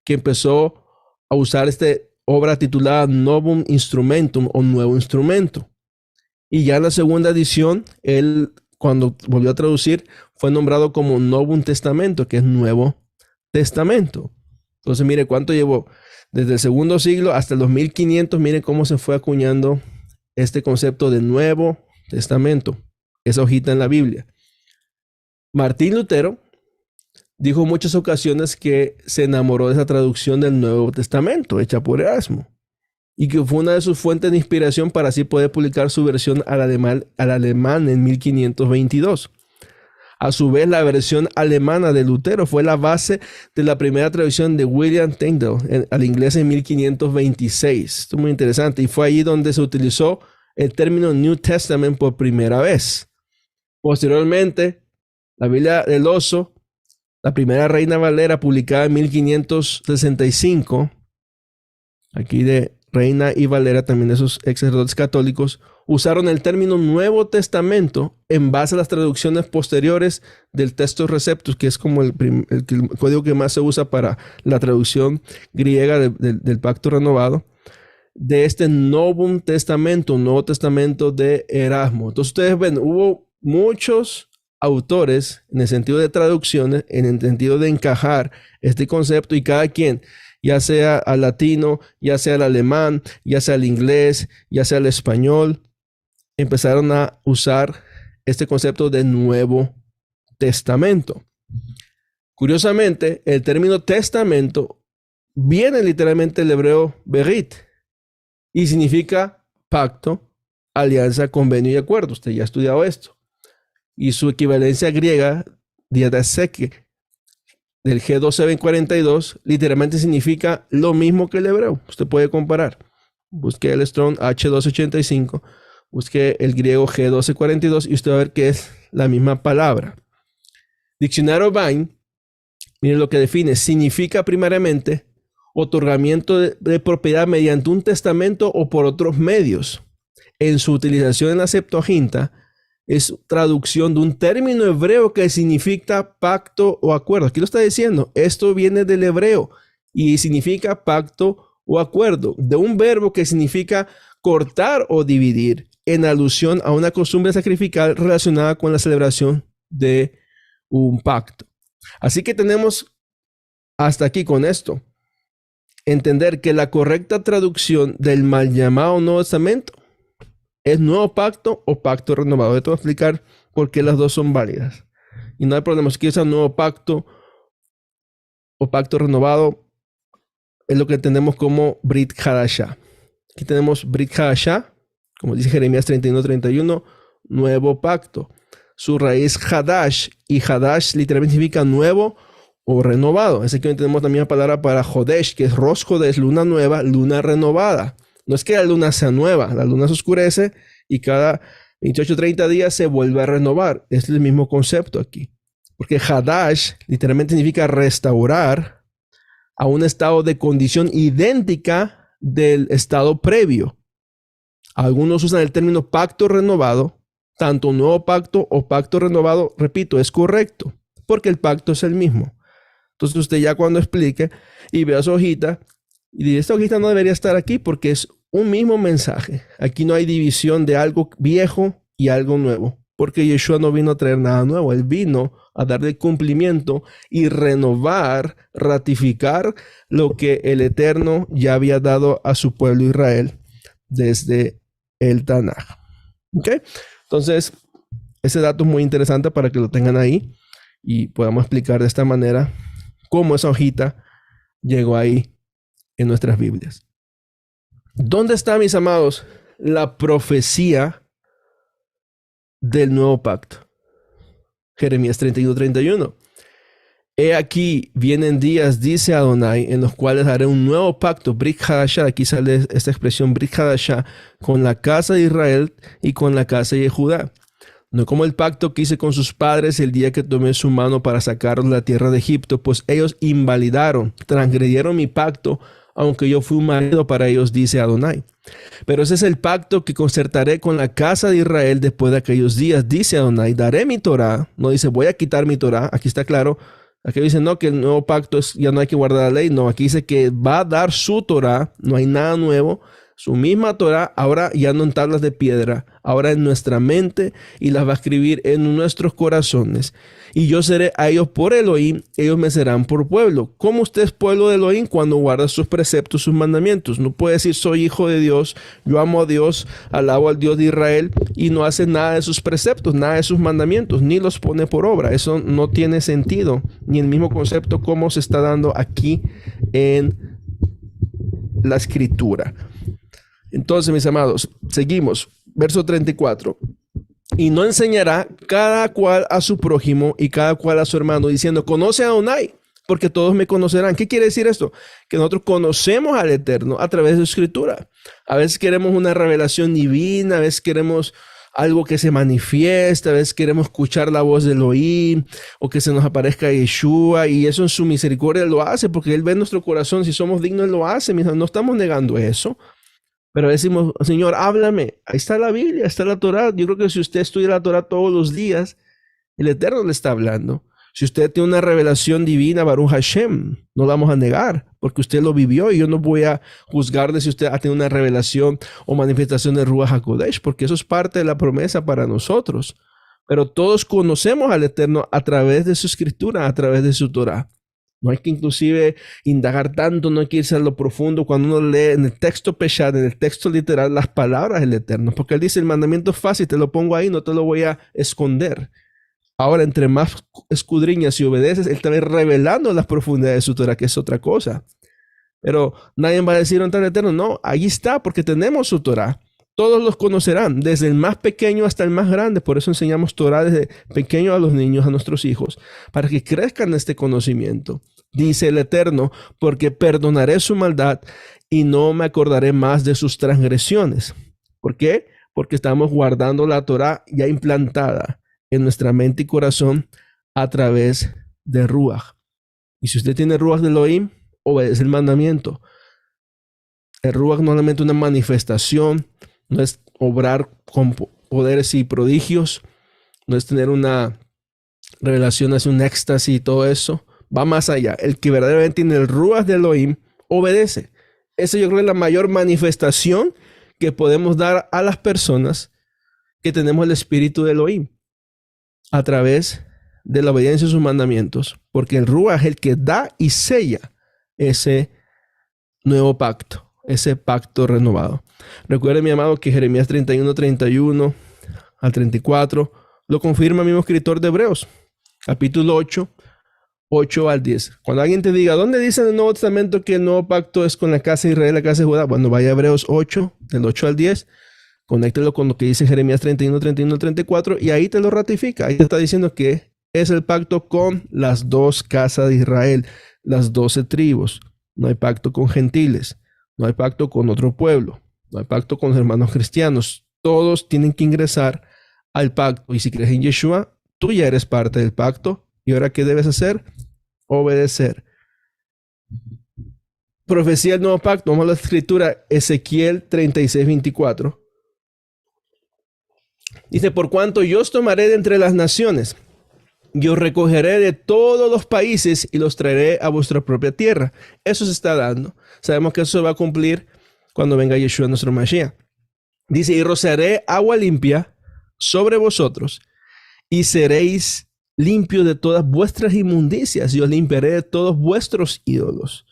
Speaker 1: que empezó a usar esta obra titulada Novum Instrumentum o Nuevo Instrumento. Y ya en la segunda edición, él, cuando volvió a traducir, fue nombrado como Novum Testamento, que es Nuevo Testamento. Entonces, mire cuánto llevó desde el segundo siglo hasta los 1500. Miren cómo se fue acuñando este concepto de Nuevo Testamento, esa hojita en la Biblia. Martín Lutero dijo en muchas ocasiones que se enamoró de esa traducción del Nuevo Testamento hecha por Erasmo, y que fue una de sus fuentes de inspiración para así poder publicar su versión al alemán en 1522. A su vez, la versión alemana de Lutero fue la base de la primera traducción de William Tyndale al inglés en 1526. Esto es muy interesante, y fue ahí donde se utilizó el término New Testament por primera vez. Posteriormente, la Biblia del Oso, la primera Reina Valera, publicada en 1565, aquí de Reina y Valera, también esos ex sacerdotes católicos, usaron el término Nuevo Testamento en base a las traducciones posteriores del Textus Receptus, que es como el código que más se usa para la traducción griega del Pacto Renovado, de este Novum Testamento, Nuevo Testamento de Erasmo. Entonces ustedes ven, hubo muchos autores en el sentido de traducciones, en el sentido de encajar este concepto, y cada quien, ya sea al latino, ya sea al alemán, ya sea al inglés, ya sea al español, empezaron a usar este concepto de Nuevo Testamento. Curiosamente, el término testamento viene literalmente del hebreo berit y significa pacto, alianza, convenio y acuerdo. Usted ya ha estudiado esto. Y su equivalencia griega, diadaseke, del G1242, literalmente significa lo mismo que el hebreo. Usted puede comparar. busque el Strong H1285, busque el griego G1242 y usted va a ver que es la misma palabra. Diccionario Vine, mire lo que define, significa primariamente otorgamiento de propiedad mediante un testamento o por otros medios. En su utilización en la Septuaginta, es traducción de un término hebreo que significa pacto o acuerdo. Aquí lo está diciendo, esto viene del hebreo y significa pacto o acuerdo, de un verbo que significa cortar o dividir, en alusión a una costumbre sacrificial relacionada con la celebración de un pacto. Así que tenemos hasta aquí con esto. Entender que la correcta traducción del mal llamado Nuevo Testamento es nuevo pacto o pacto renovado. Te voy a explicar por qué las dos son válidas. Y no hay problema. Si quieres un nuevo pacto o pacto renovado, es lo que entendemos como Brit Hadashah. Aquí tenemos Brit Hadashah, como dice Jeremías 31:31, nuevo pacto. Su raíz Hadash, y Hadash literalmente significa nuevo o renovado. Es aquí tenemos también la palabra para Jodesh, que es Rosh Jodesh, luna nueva, luna renovada. No es que la luna sea nueva, la luna se oscurece y cada 28-30 días se vuelve a renovar. Es el mismo concepto aquí. Porque Hadash literalmente significa restaurar a un estado de condición idéntica del estado previo. Algunos usan el término pacto renovado, tanto nuevo pacto o pacto renovado, repito, es correcto, porque el pacto es el mismo. Entonces usted ya cuando explique y vea su hojita, y dice, esta hojita no debería estar aquí porque es un mismo mensaje. Aquí no hay división de algo viejo y algo nuevo, porque Yeshua no vino a traer nada nuevo. Él vino a darle cumplimiento y renovar, ratificar lo que el Eterno ya había dado a su pueblo Israel desde el Tanaj. ¿Ok? Entonces, ese dato es muy interesante para que lo tengan ahí y podamos explicar de esta manera cómo esa hojita llegó ahí en nuestras Biblias. ¿Dónde está, mis amados, la profecía del nuevo pacto? Jeremías 31:31. He aquí, vienen días, dice Adonai, en los cuales haré un nuevo pacto, Brit Hadashah, aquí sale esta expresión, Brit Hadashah, con la casa de Israel y con la casa de Judá. No como el pacto que hice con sus padres el día que tomé su mano para sacarlos de la tierra de Egipto, pues ellos invalidaron, transgredieron mi pacto, aunque yo fui un marido para ellos, dice Adonai. Pero ese es el pacto que concertaré con la casa de Israel después de aquellos días, dice Adonai. Daré mi Torah, no dice voy a quitar mi Torah, aquí está claro. Aquí dice no, que el nuevo pacto es, ya no hay que guardar la ley. No, aquí dice que va a dar su Torah, no hay nada nuevo. Su misma Torah, ahora ya no en tablas de piedra, ahora en nuestra mente, y las va a escribir en nuestros corazones. Y yo seré a ellos por Elohim, ellos me serán por pueblo. ¿Cómo usted es pueblo de Elohim? Cuando guarda sus preceptos, sus mandamientos. No puede decir soy hijo de Dios, yo amo a Dios, alabo al Dios de Israel, y no hace nada de sus preceptos, nada de sus mandamientos, ni los pone por obra. Eso no tiene sentido, ni el mismo concepto como se está dando aquí en la escritura. Entonces, mis amados, seguimos. Verso 34. Y no enseñará cada cual a su prójimo y cada cual a su hermano, diciendo, conoce a Adonai, porque todos me conocerán. ¿Qué quiere decir esto? Que nosotros conocemos al Eterno a través de su escritura. A veces queremos una revelación divina, a veces queremos algo que se manifiesta, a veces queremos escuchar la voz de Elohim, o que se nos aparezca Yeshua, y eso en su misericordia lo hace, porque Él ve nuestro corazón. Si somos dignos, Él lo hace. No estamos negando eso. Pero decimos, Señor, háblame. Ahí está la Biblia, está la Torah. Yo creo que si usted estudia la Torah todos los días, el Eterno le está hablando. Si usted tiene una revelación divina, Baruch Hashem, no la vamos a negar, porque usted lo vivió y yo no voy a juzgarle si usted ha tenido una revelación o manifestación de Ruach HaKodesh, porque eso es parte de la promesa para nosotros. Pero todos conocemos al Eterno a través de su escritura, a través de su Torah. No hay que inclusive indagar tanto, no hay que irse a lo profundo cuando uno lee en el texto Peshat, en el texto literal, las palabras del Eterno. Porque Él dice, el mandamiento es fácil, te lo pongo ahí, no te lo voy a esconder. Ahora, entre más escudriñas y obedeces, Él te va revelando las profundidades de su Torah, que es otra cosa. Pero nadie va a decir ante el Eterno, no, ahí está, porque tenemos su Torah. Todos los conocerán, desde el más pequeño hasta el más grande. Por eso enseñamos Torah desde pequeño a los niños, a nuestros hijos, para que crezcan en este conocimiento. dice el Eterno, porque perdonaré su maldad y no me acordaré más de sus transgresiones. ¿Por qué? Porque estamos guardando la Torá ya implantada en nuestra mente y corazón a través de Ruach. Y si usted tiene Ruach de Elohim, obedece el mandamiento. El Ruach no es solamente una manifestación, no es obrar con poderes y prodigios, no es tener una revelación, es un éxtasis y todo eso. Va más allá. El que verdaderamente tiene el Ruach de Elohim, obedece. Esa yo creo es la mayor manifestación que podemos dar a las personas que tenemos el espíritu de Elohim a través de la obediencia a sus mandamientos, porque el Ruach es el que da y sella ese nuevo pacto, ese pacto renovado. Recuerde, mi amado, que Jeremías 31, 31 al 34 lo confirma el mismo escritor de Hebreos, capítulo 8, 8 al 10. Cuando alguien te diga, ¿dónde dice en el Nuevo Testamento que el nuevo pacto es con la casa de Israel, la casa de Judá? Bueno, vaya a Hebreos 8, del 8 al 10, conéctelo con lo que dice Jeremías 31, 31 al 34, y ahí te lo ratifica. Ahí te está diciendo que es el pacto con las dos casas de Israel, las 12 tribus. No hay pacto con gentiles, no hay pacto con otro pueblo, no hay pacto con los hermanos cristianos. Todos tienen que ingresar al pacto. Y si crees en Yeshua, tú ya eres parte del pacto. ¿Y ahora qué debes hacer? Obedecer. Profecía del nuevo pacto. Vamos a la escritura, Ezequiel 36, 24. Dice, por cuanto yo os tomaré de entre las naciones, yo recogeré de todos los países y los traeré a vuestra propia tierra. Eso se está dando. Sabemos que eso se va a cumplir cuando venga Yeshua, nuestro Mashiach. Dice, y rociaré agua limpia sobre vosotros y seréis limpios de todas vuestras inmundicias y os limpiaré de todos vuestros ídolos.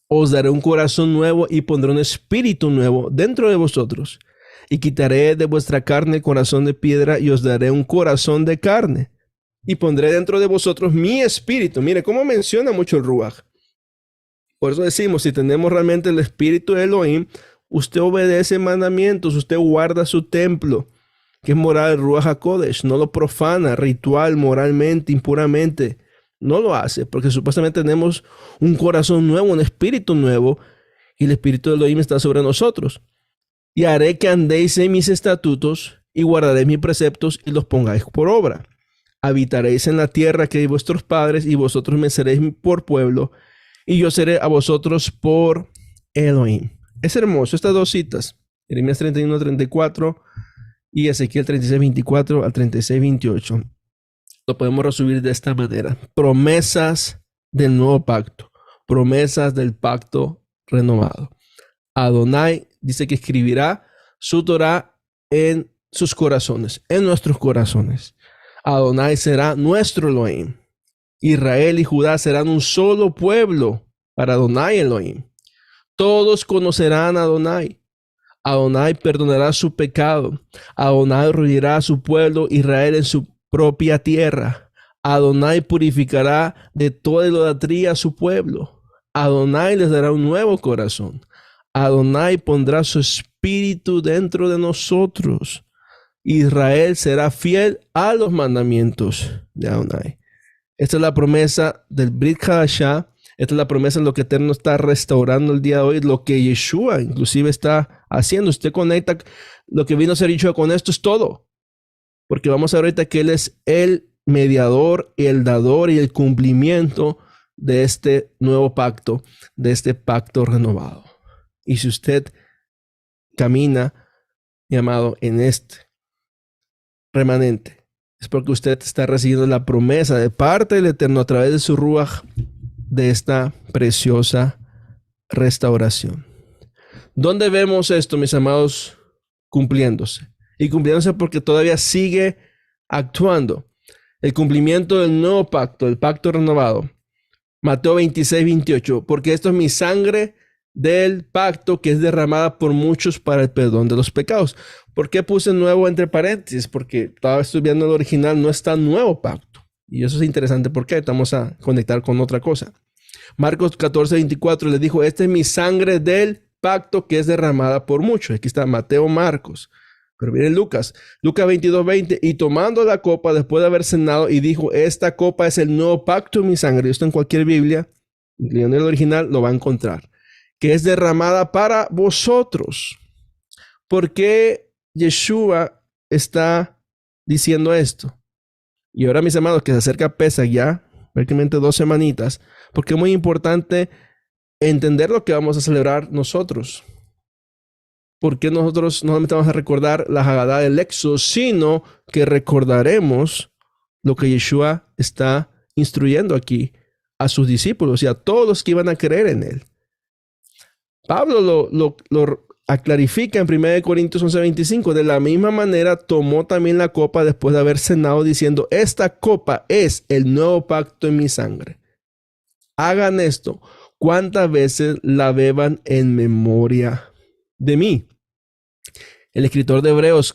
Speaker 1: Os daré un corazón nuevo y pondré un espíritu nuevo dentro de vosotros y quitaré de vuestra carne el corazón de piedra y os daré un corazón de carne. Y pondré dentro de vosotros mi espíritu. Mire cómo menciona mucho el Ruach. Por eso decimos, si tenemos realmente el espíritu de Elohim, usted obedece mandamientos, usted guarda su templo, que es moral del Ruach HaKodesh, no lo profana, ritual, moralmente, impuramente. No lo hace, porque supuestamente tenemos un corazón nuevo, un espíritu nuevo, y el espíritu de Elohim está sobre nosotros. Y haré que andéis en mis estatutos, y guardaréis mis preceptos, y los pongáis por obra. Habitaréis en la tierra que hay vuestros padres, y vosotros me seréis por pueblo, y yo seré a vosotros por Elohim. Es hermoso, estas dos citas, Jeremías 31, 34 y Ezequiel 36, 24 al 36, 28. Lo podemos resumir de esta manera. Promesas del nuevo pacto, promesas del pacto renovado. Adonai dice que escribirá su Torah en sus corazones, en nuestros corazones. Adonai será nuestro Elohim. Israel y Judá serán un solo pueblo para Adonai Elohim. Todos conocerán a Adonai. Adonai perdonará su pecado. Adonai reunirá a su pueblo Israel en su propia tierra. Adonai purificará de toda idolatría a su pueblo. Adonai les dará un nuevo corazón. Adonai pondrá su espíritu dentro de nosotros. Israel será fiel a los mandamientos de Adonai. Esta es la promesa del Brit Hadashah. Esta es la promesa en lo que Eterno está restaurando el día de hoy, lo que Yeshua inclusive está haciendo. Usted conecta lo que vino a ser Yeshua con esto, es todo. Porque vamos a ver ahorita que Él es el mediador, el dador y el cumplimiento de este nuevo pacto, de este pacto renovado. Y si usted camina, mi amado, en este remanente, es porque usted está recibiendo la promesa de parte del Eterno a través de su Ruach de esta preciosa restauración. ¿Dónde vemos esto, mis amados, cumpliéndose? Y cumpliéndose porque todavía sigue actuando. El cumplimiento del nuevo pacto, el pacto renovado. Mateo 26, 28. Porque esto es mi sangre del pacto que es derramada por muchos para el perdón de los pecados. ¿Por qué puse nuevo entre paréntesis? Porque estaba estudiando el original, no está nuevo pacto. Y eso es interesante porque vamos a conectar con otra cosa. Marcos 14, 24 le dijo, esta es mi sangre del pacto que es derramada por muchos. Aquí está Mateo, Marcos. Pero miren Lucas 22, 20. Y tomando la copa después de haber cenado y dijo, esta copa es el nuevo pacto en mi sangre. Esto en cualquier Biblia incluyendo el original, lo va a encontrar, que es derramada para vosotros. ¿Por qué Yeshua está diciendo esto? Y ahora, mis amados, que se acerca Pesach ya, prácticamente 2 semanitas, porque es muy importante entender lo que vamos a celebrar nosotros. Porque nosotros no solamente vamos a recordar la Hagadá del Éxodo, sino que recordaremos lo que Yeshua está instruyendo aquí a sus discípulos y a todos los que iban a creer en él. Pablo lo clarifica en 1 Corintios 11:25. De la misma manera tomó también la copa después de haber cenado, diciendo: esta copa es el nuevo pacto en mi sangre. Hagan esto cuantas veces la beban en memoria de mí. El escritor de Hebreos,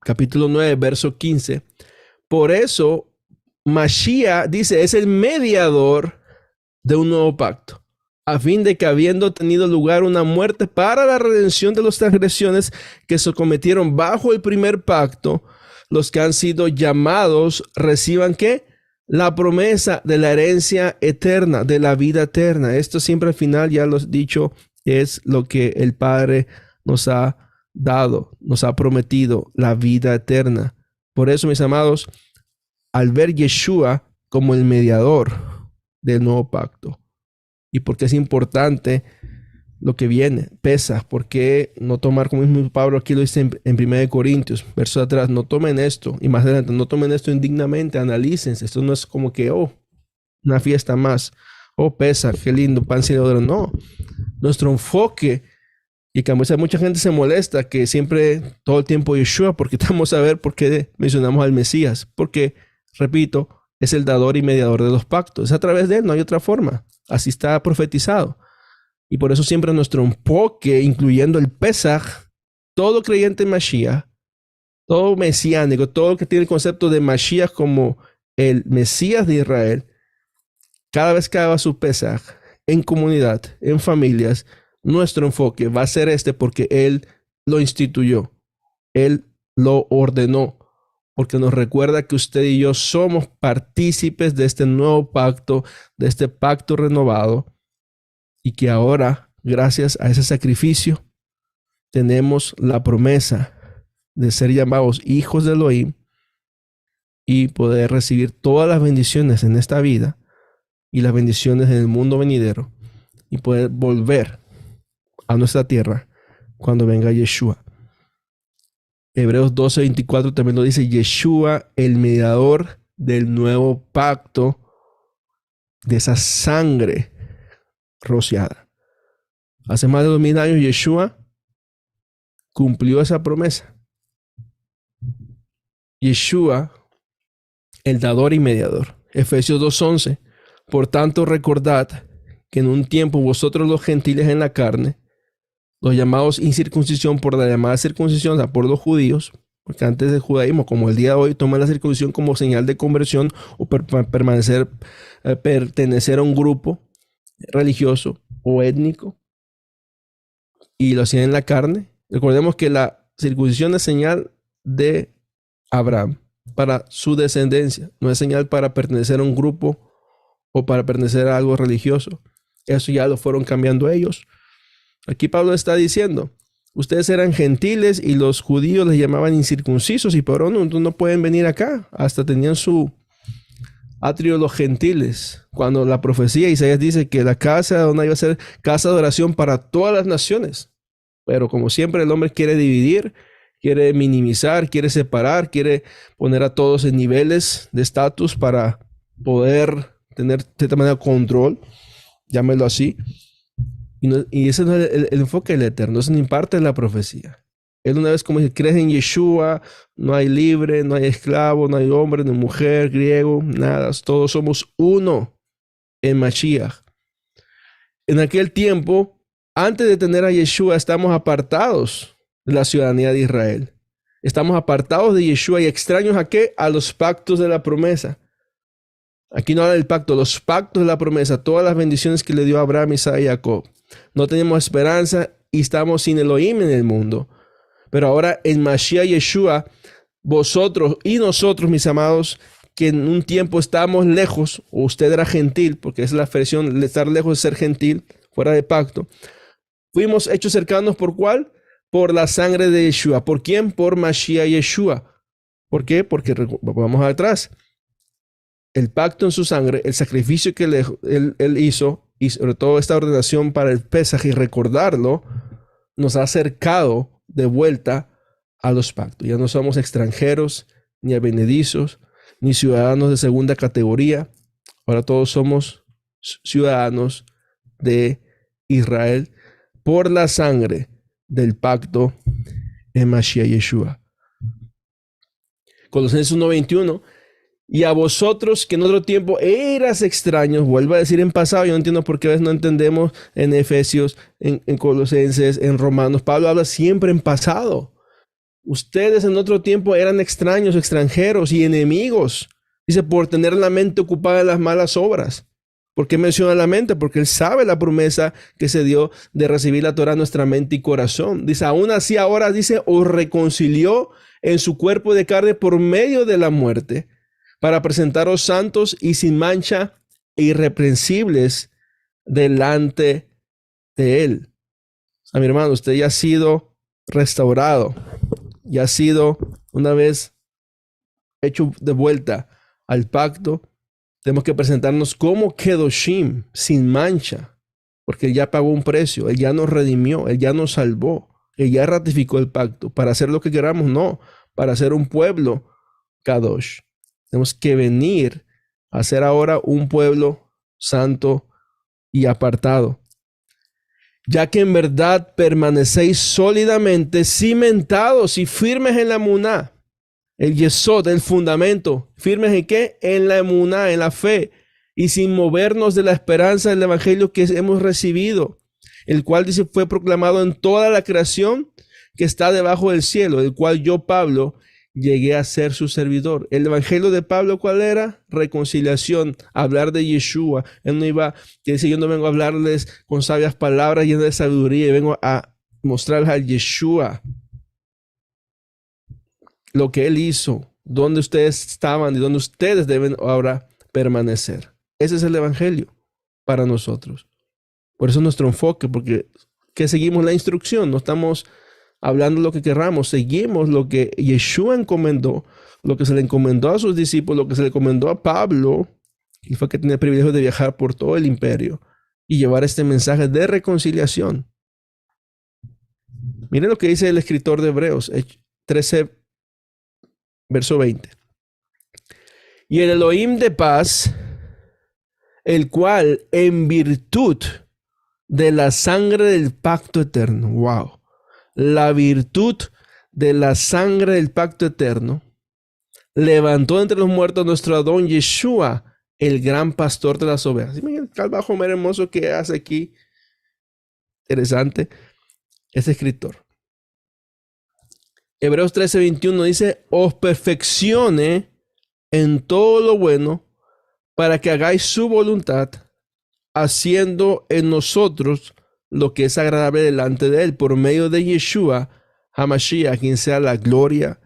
Speaker 1: capítulo 9, verso 15. Por eso, Mashiach dice, es el mediador de un nuevo pacto, a fin de que, habiendo tenido lugar una muerte para la redención de las transgresiones que se cometieron bajo el primer pacto, los que han sido llamados reciban ¿qué? La promesa de la herencia eterna, de la vida eterna. Esto siempre al final, ya lo he dicho, es lo que el Padre nos ha dado, nos ha prometido, la vida eterna. Por eso, mis amados, al ver Yeshua como el mediador del nuevo pacto, y porque es importante lo que viene, Pesaj, ¿por qué no tomar, como mismo Pablo aquí lo dice en 1 Corintios, verso de atrás, no tomen esto, y más adelante, no tomen esto indignamente, analícense, esto no es como que, una fiesta más, Pesaj, qué lindo, pan sin odor, no, nuestro enfoque, y que a veces mucha gente se molesta que siempre, todo el tiempo Yeshua, porque estamos a ver por qué mencionamos al Mesías, porque, repito, es el dador y mediador de los pactos, es a través de él, no hay otra forma, así está profetizado. Y por eso siempre nuestro enfoque, incluyendo el Pesaj, todo creyente en Mashiach, todo mesiánico, todo que tiene el concepto de Mashiach como el Mesías de Israel, cada vez que haga su Pesaj en comunidad, en familias, nuestro enfoque va a ser porque Él lo instituyó, Él lo ordenó, porque nos recuerda que usted y yo somos partícipes de este nuevo pacto, de este pacto renovado, y que ahora, gracias a ese sacrificio, tenemos la promesa de ser llamados hijos de Elohim y poder recibir todas las bendiciones en esta vida y las bendiciones en el mundo venidero y poder volver a nuestra tierra cuando venga Yeshua. Hebreos 12:24 también lo dice, Yeshua, el mediador del nuevo pacto, de esa sangre rociada. Hace más de 2000 años Yeshua cumplió esa promesa. Yeshua, el dador y mediador. Efesios 2:11. Por tanto, recordad que en un tiempo vosotros los gentiles en la carne, los llamados incircuncisión por la llamada circuncisión, o sea, por los judíos, porque antes del judaísmo, como el día de hoy, toman la circuncisión como señal de conversión o pertenecer a un grupo religioso o étnico, y lo hacían en la carne. Recordemos que la circuncisión es señal de Abraham para su descendencia, no es señal para pertenecer a un grupo o para pertenecer a algo religioso. Eso ya lo fueron cambiando ellos. Aquí Pablo está diciendo, ustedes eran gentiles y los judíos les llamaban incircuncisos y por eso no pueden venir acá. Hasta tenían su atrio los gentiles. Cuando la profecía Isaías dice que la casa donde iba a ser casa de oración para todas las naciones. Pero como siempre el hombre quiere dividir, quiere minimizar, quiere separar, quiere poner a todos en niveles de estatus para poder tener de cierta manera control, llámelo así. Y ese no es el enfoque del Eterno, eso ni parte de la profecía. Él una vez como dice, crees en Yeshua, no hay libre, no hay esclavo, no hay hombre, no hay mujer, griego, nada. Todos somos uno en Mashiach. En aquel tiempo, antes de tener a Yeshua, estamos apartados de la ciudadanía de Israel. Estamos apartados de Yeshua y extraños ¿a qué? A los pactos de la promesa. Aquí no habla del pacto, los pactos de la promesa, todas las bendiciones que le dio a Abraham, Isaac y Jacob. No tenemos esperanza y estamos sin Elohim en el mundo. Pero ahora en Mashiach Yeshua, vosotros y nosotros, mis amados, que en un tiempo estábamos lejos, o usted era gentil, porque es la expresión de estar lejos de ser gentil, fuera de pacto, fuimos hechos cercanos ¿por cuál? Por la sangre de Yeshua. ¿Por quién? Por Mashiach Yeshua. ¿Por qué? Porque vamos atrás. El pacto en su sangre, el sacrificio que él hizo, y sobre todo esta ordenación para el Pesaj y recordarlo, nos ha acercado de vuelta a los pactos. Ya no somos extranjeros, ni advenedizos, ni ciudadanos de segunda categoría. Ahora todos somos ciudadanos de Israel por la sangre del pacto en Mashiach Yeshua. Colosenses 1:21. Y a vosotros que en otro tiempo eras extraños, vuelvo a decir en pasado, yo no entiendo por qué a veces no entendemos en Efesios, en Colosenses, en Romanos. Pablo habla siempre en pasado. Ustedes en otro tiempo eran extraños, extranjeros y enemigos. Dice, por tener la mente ocupada en las malas obras. ¿Por qué menciona la mente? Porque él sabe la promesa que se dio de recibir la Torah en nuestra mente y corazón. Dice, aún así ahora, dice, os reconcilió en su cuerpo de carne por medio de la muerte, para presentaros santos y sin mancha e irreprensibles delante de él. A mi hermano, usted ya ha sido restaurado, ya ha sido una vez hecho de vuelta al pacto. Tenemos que presentarnos como Kedoshim, sin mancha, porque él ya pagó un precio, él ya nos redimió, él ya nos salvó, él ya ratificó el pacto para hacer lo que queramos, no, para ser un pueblo Kadosh. Tenemos que venir a ser ahora un pueblo santo y apartado, ya que en verdad permanecéis sólidamente cimentados y firmes en la emuná, el yesod, el fundamento. ¿Firmes en qué? En la emuná, en la fe, y sin movernos de la esperanza del evangelio que hemos recibido, el cual dice fue proclamado en toda la creación que está debajo del cielo, el cual yo, Pablo, llegué a ser su servidor. El evangelio de Pablo, ¿cuál era? Reconciliación, hablar de Yeshua. Él no iba, que dice, yo no vengo a hablarles con sabias palabras llenas de sabiduría, y vengo a mostrarles a Yeshua lo que él hizo, donde ustedes estaban y donde ustedes deben ahora permanecer. Ese es el evangelio para nosotros. Por eso nuestro enfoque, porque que seguimos la instrucción, no estamos hablando lo que querramos, seguimos lo que Yeshua encomendó, lo que se le encomendó a sus discípulos, lo que se le encomendó a Pablo, y fue que tenía el privilegio de viajar por todo el imperio y llevar este mensaje de reconciliación. Miren lo que dice el escritor de Hebreos 13, verso 20. Y el Elohim de paz, el cual en virtud de la sangre del pacto eterno, wow, la virtud de la sangre del pacto eterno, levantó entre los muertos nuestro Adón Yeshua, el gran pastor de las ovejas. Miren el trabajo más hermoso que hace aquí. Interesante. Ese escritor. Hebreos 13:21 dice, os perfeccione en todo lo bueno para que hagáis su voluntad, haciendo en nosotros lo que es agradable delante de él, por medio de Yeshua HaMashiach, a quien sea la gloria,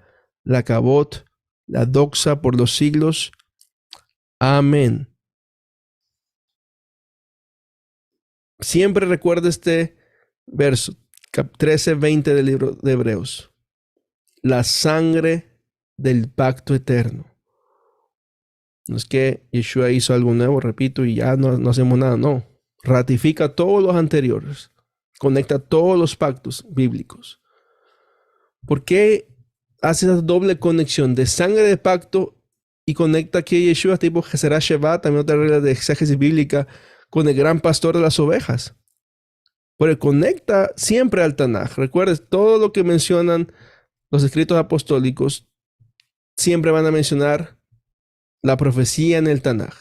Speaker 1: la kabot, la doxa por los siglos. Amén. Siempre recuerda este verso, 13:20 del libro de Hebreos. La sangre del pacto eterno. No es que Yeshua hizo algo nuevo, repito, y ya no hacemos nada, no. Ratifica todos los anteriores. Conecta todos los pactos bíblicos. ¿Por qué hace esa doble conexión de sangre de pacto y conecta aquí a Yeshua, tipo Gezerah Sheva, también otra regla de exégesis bíblica, con el gran pastor de las ovejas? Porque conecta siempre al Tanaj. Recuerdes, todo lo que mencionan los escritos apostólicos siempre van a mencionar la profecía en el Tanaj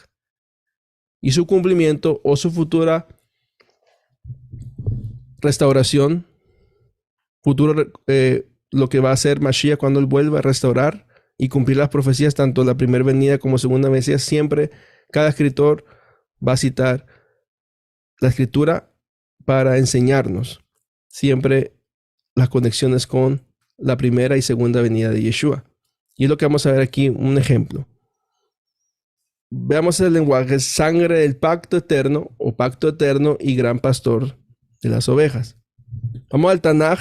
Speaker 1: y su cumplimiento o su futura restauración, futuro lo que va a hacer Mashiach cuando él vuelva a restaurar y cumplir las profecías, tanto la primera venida como segunda venida. Siempre cada escritor va a citar la escritura para enseñarnos siempre las conexiones con la primera y segunda venida de Yeshua. Y es lo que vamos a ver aquí, un ejemplo. veamos el lenguaje: sangre del pacto eterno o pacto eterno y gran pastor de las ovejas. Vamos al Tanaj.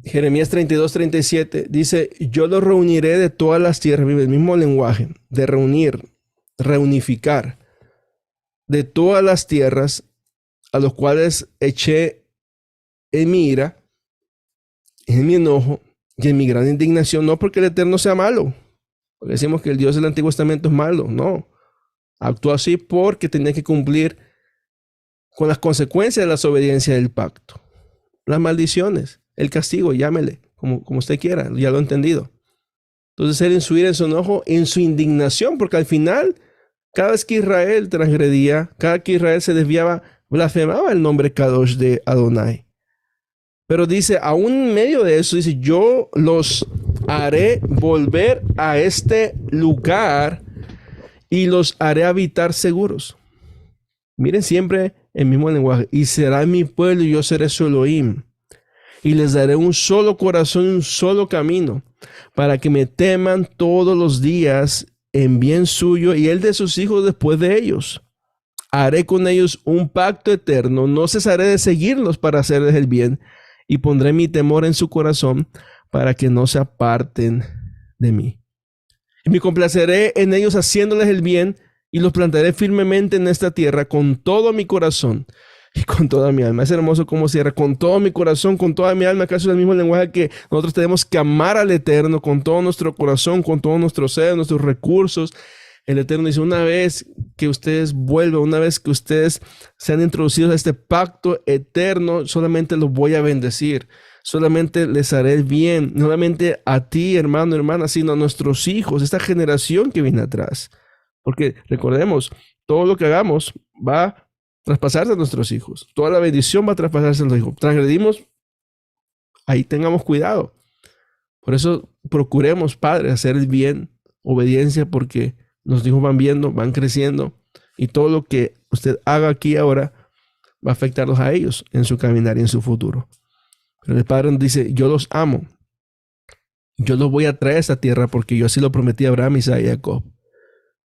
Speaker 1: Jeremías 32:37 dice: yo los reuniré de todas las tierras. El mismo lenguaje de reunir, reunificar, de todas las tierras a los cuales eché en mi ira, en mi enojo y en mi gran indignación. No porque el Eterno sea malo, porque decimos que el Dios del Antiguo Testamento es malo. No, actuó así porque tenía que cumplir con las consecuencias de la desobediencia del pacto, las maldiciones, el castigo, llámele como usted quiera, ya lo he entendido. Entonces él en su ira, en su enojo, en su indignación, porque al final, cada vez que Israel transgredía, cada que Israel se desviaba, blasfemaba el nombre Kadosh de Adonai. Pero dice, aún en medio de eso, dice: yo los haré volver a este lugar y los haré habitar seguros. Miren siempre el mismo lenguaje: y será mi pueblo y yo seré su Elohim. Y les daré un solo corazón y un solo camino, para que me teman todos los días en bien suyo y el de sus hijos después de ellos. Haré con ellos un pacto eterno, no cesaré de seguirlos para hacerles el bien, y pondré mi temor en su corazón para que no se aparten de mí. Y me complaceré en ellos haciéndoles el bien, y los plantaré firmemente en esta tierra con todo mi corazón y con toda mi alma. Es hermoso cómo cierra: con todo mi corazón, con toda mi alma. ¿Acaso es el mismo lenguaje que nosotros tenemos que amar al Eterno con todo nuestro corazón, con todo nuestro ser, nuestros recursos? El Eterno dice: una vez que ustedes vuelvan, una vez que ustedes sean introducidos a este pacto eterno, solamente los voy a bendecir. Solamente les haré el bien, no solamente a ti, hermano, hermana, sino a nuestros hijos, esta generación que viene atrás. Porque recordemos, todo lo que hagamos va a traspasarse a nuestros hijos. Toda la bendición va a traspasarse a los hijos. Transgredimos, ahí tengamos cuidado. Por eso procuremos, padres, hacer el bien, obediencia, porque los hijos van viendo, van creciendo, y todo lo que usted haga aquí ahora va a afectarlos a ellos en su caminar y en su futuro. Pero el Padre nos dice: yo los amo. Yo los voy a traer a esta tierra porque yo así lo prometí a Abraham, Isaac y Jacob.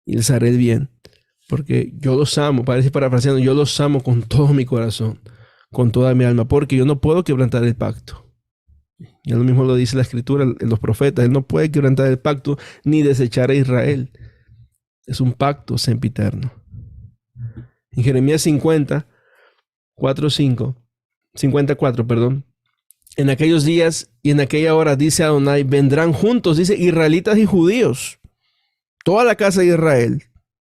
Speaker 1: Y les haré el bien, porque yo los amo. Parece parafraseando: yo los amo con todo mi corazón, con toda mi alma, porque yo no puedo quebrantar el pacto. Ya lo mismo lo dice la Escritura, los profetas: él no puede quebrantar el pacto ni desechar a Israel. Es un pacto sempiterno. En Jeremías 54, perdón. En aquellos días y en aquella hora, dice Adonai, vendrán juntos, dice, israelitas y judíos, toda la casa de Israel,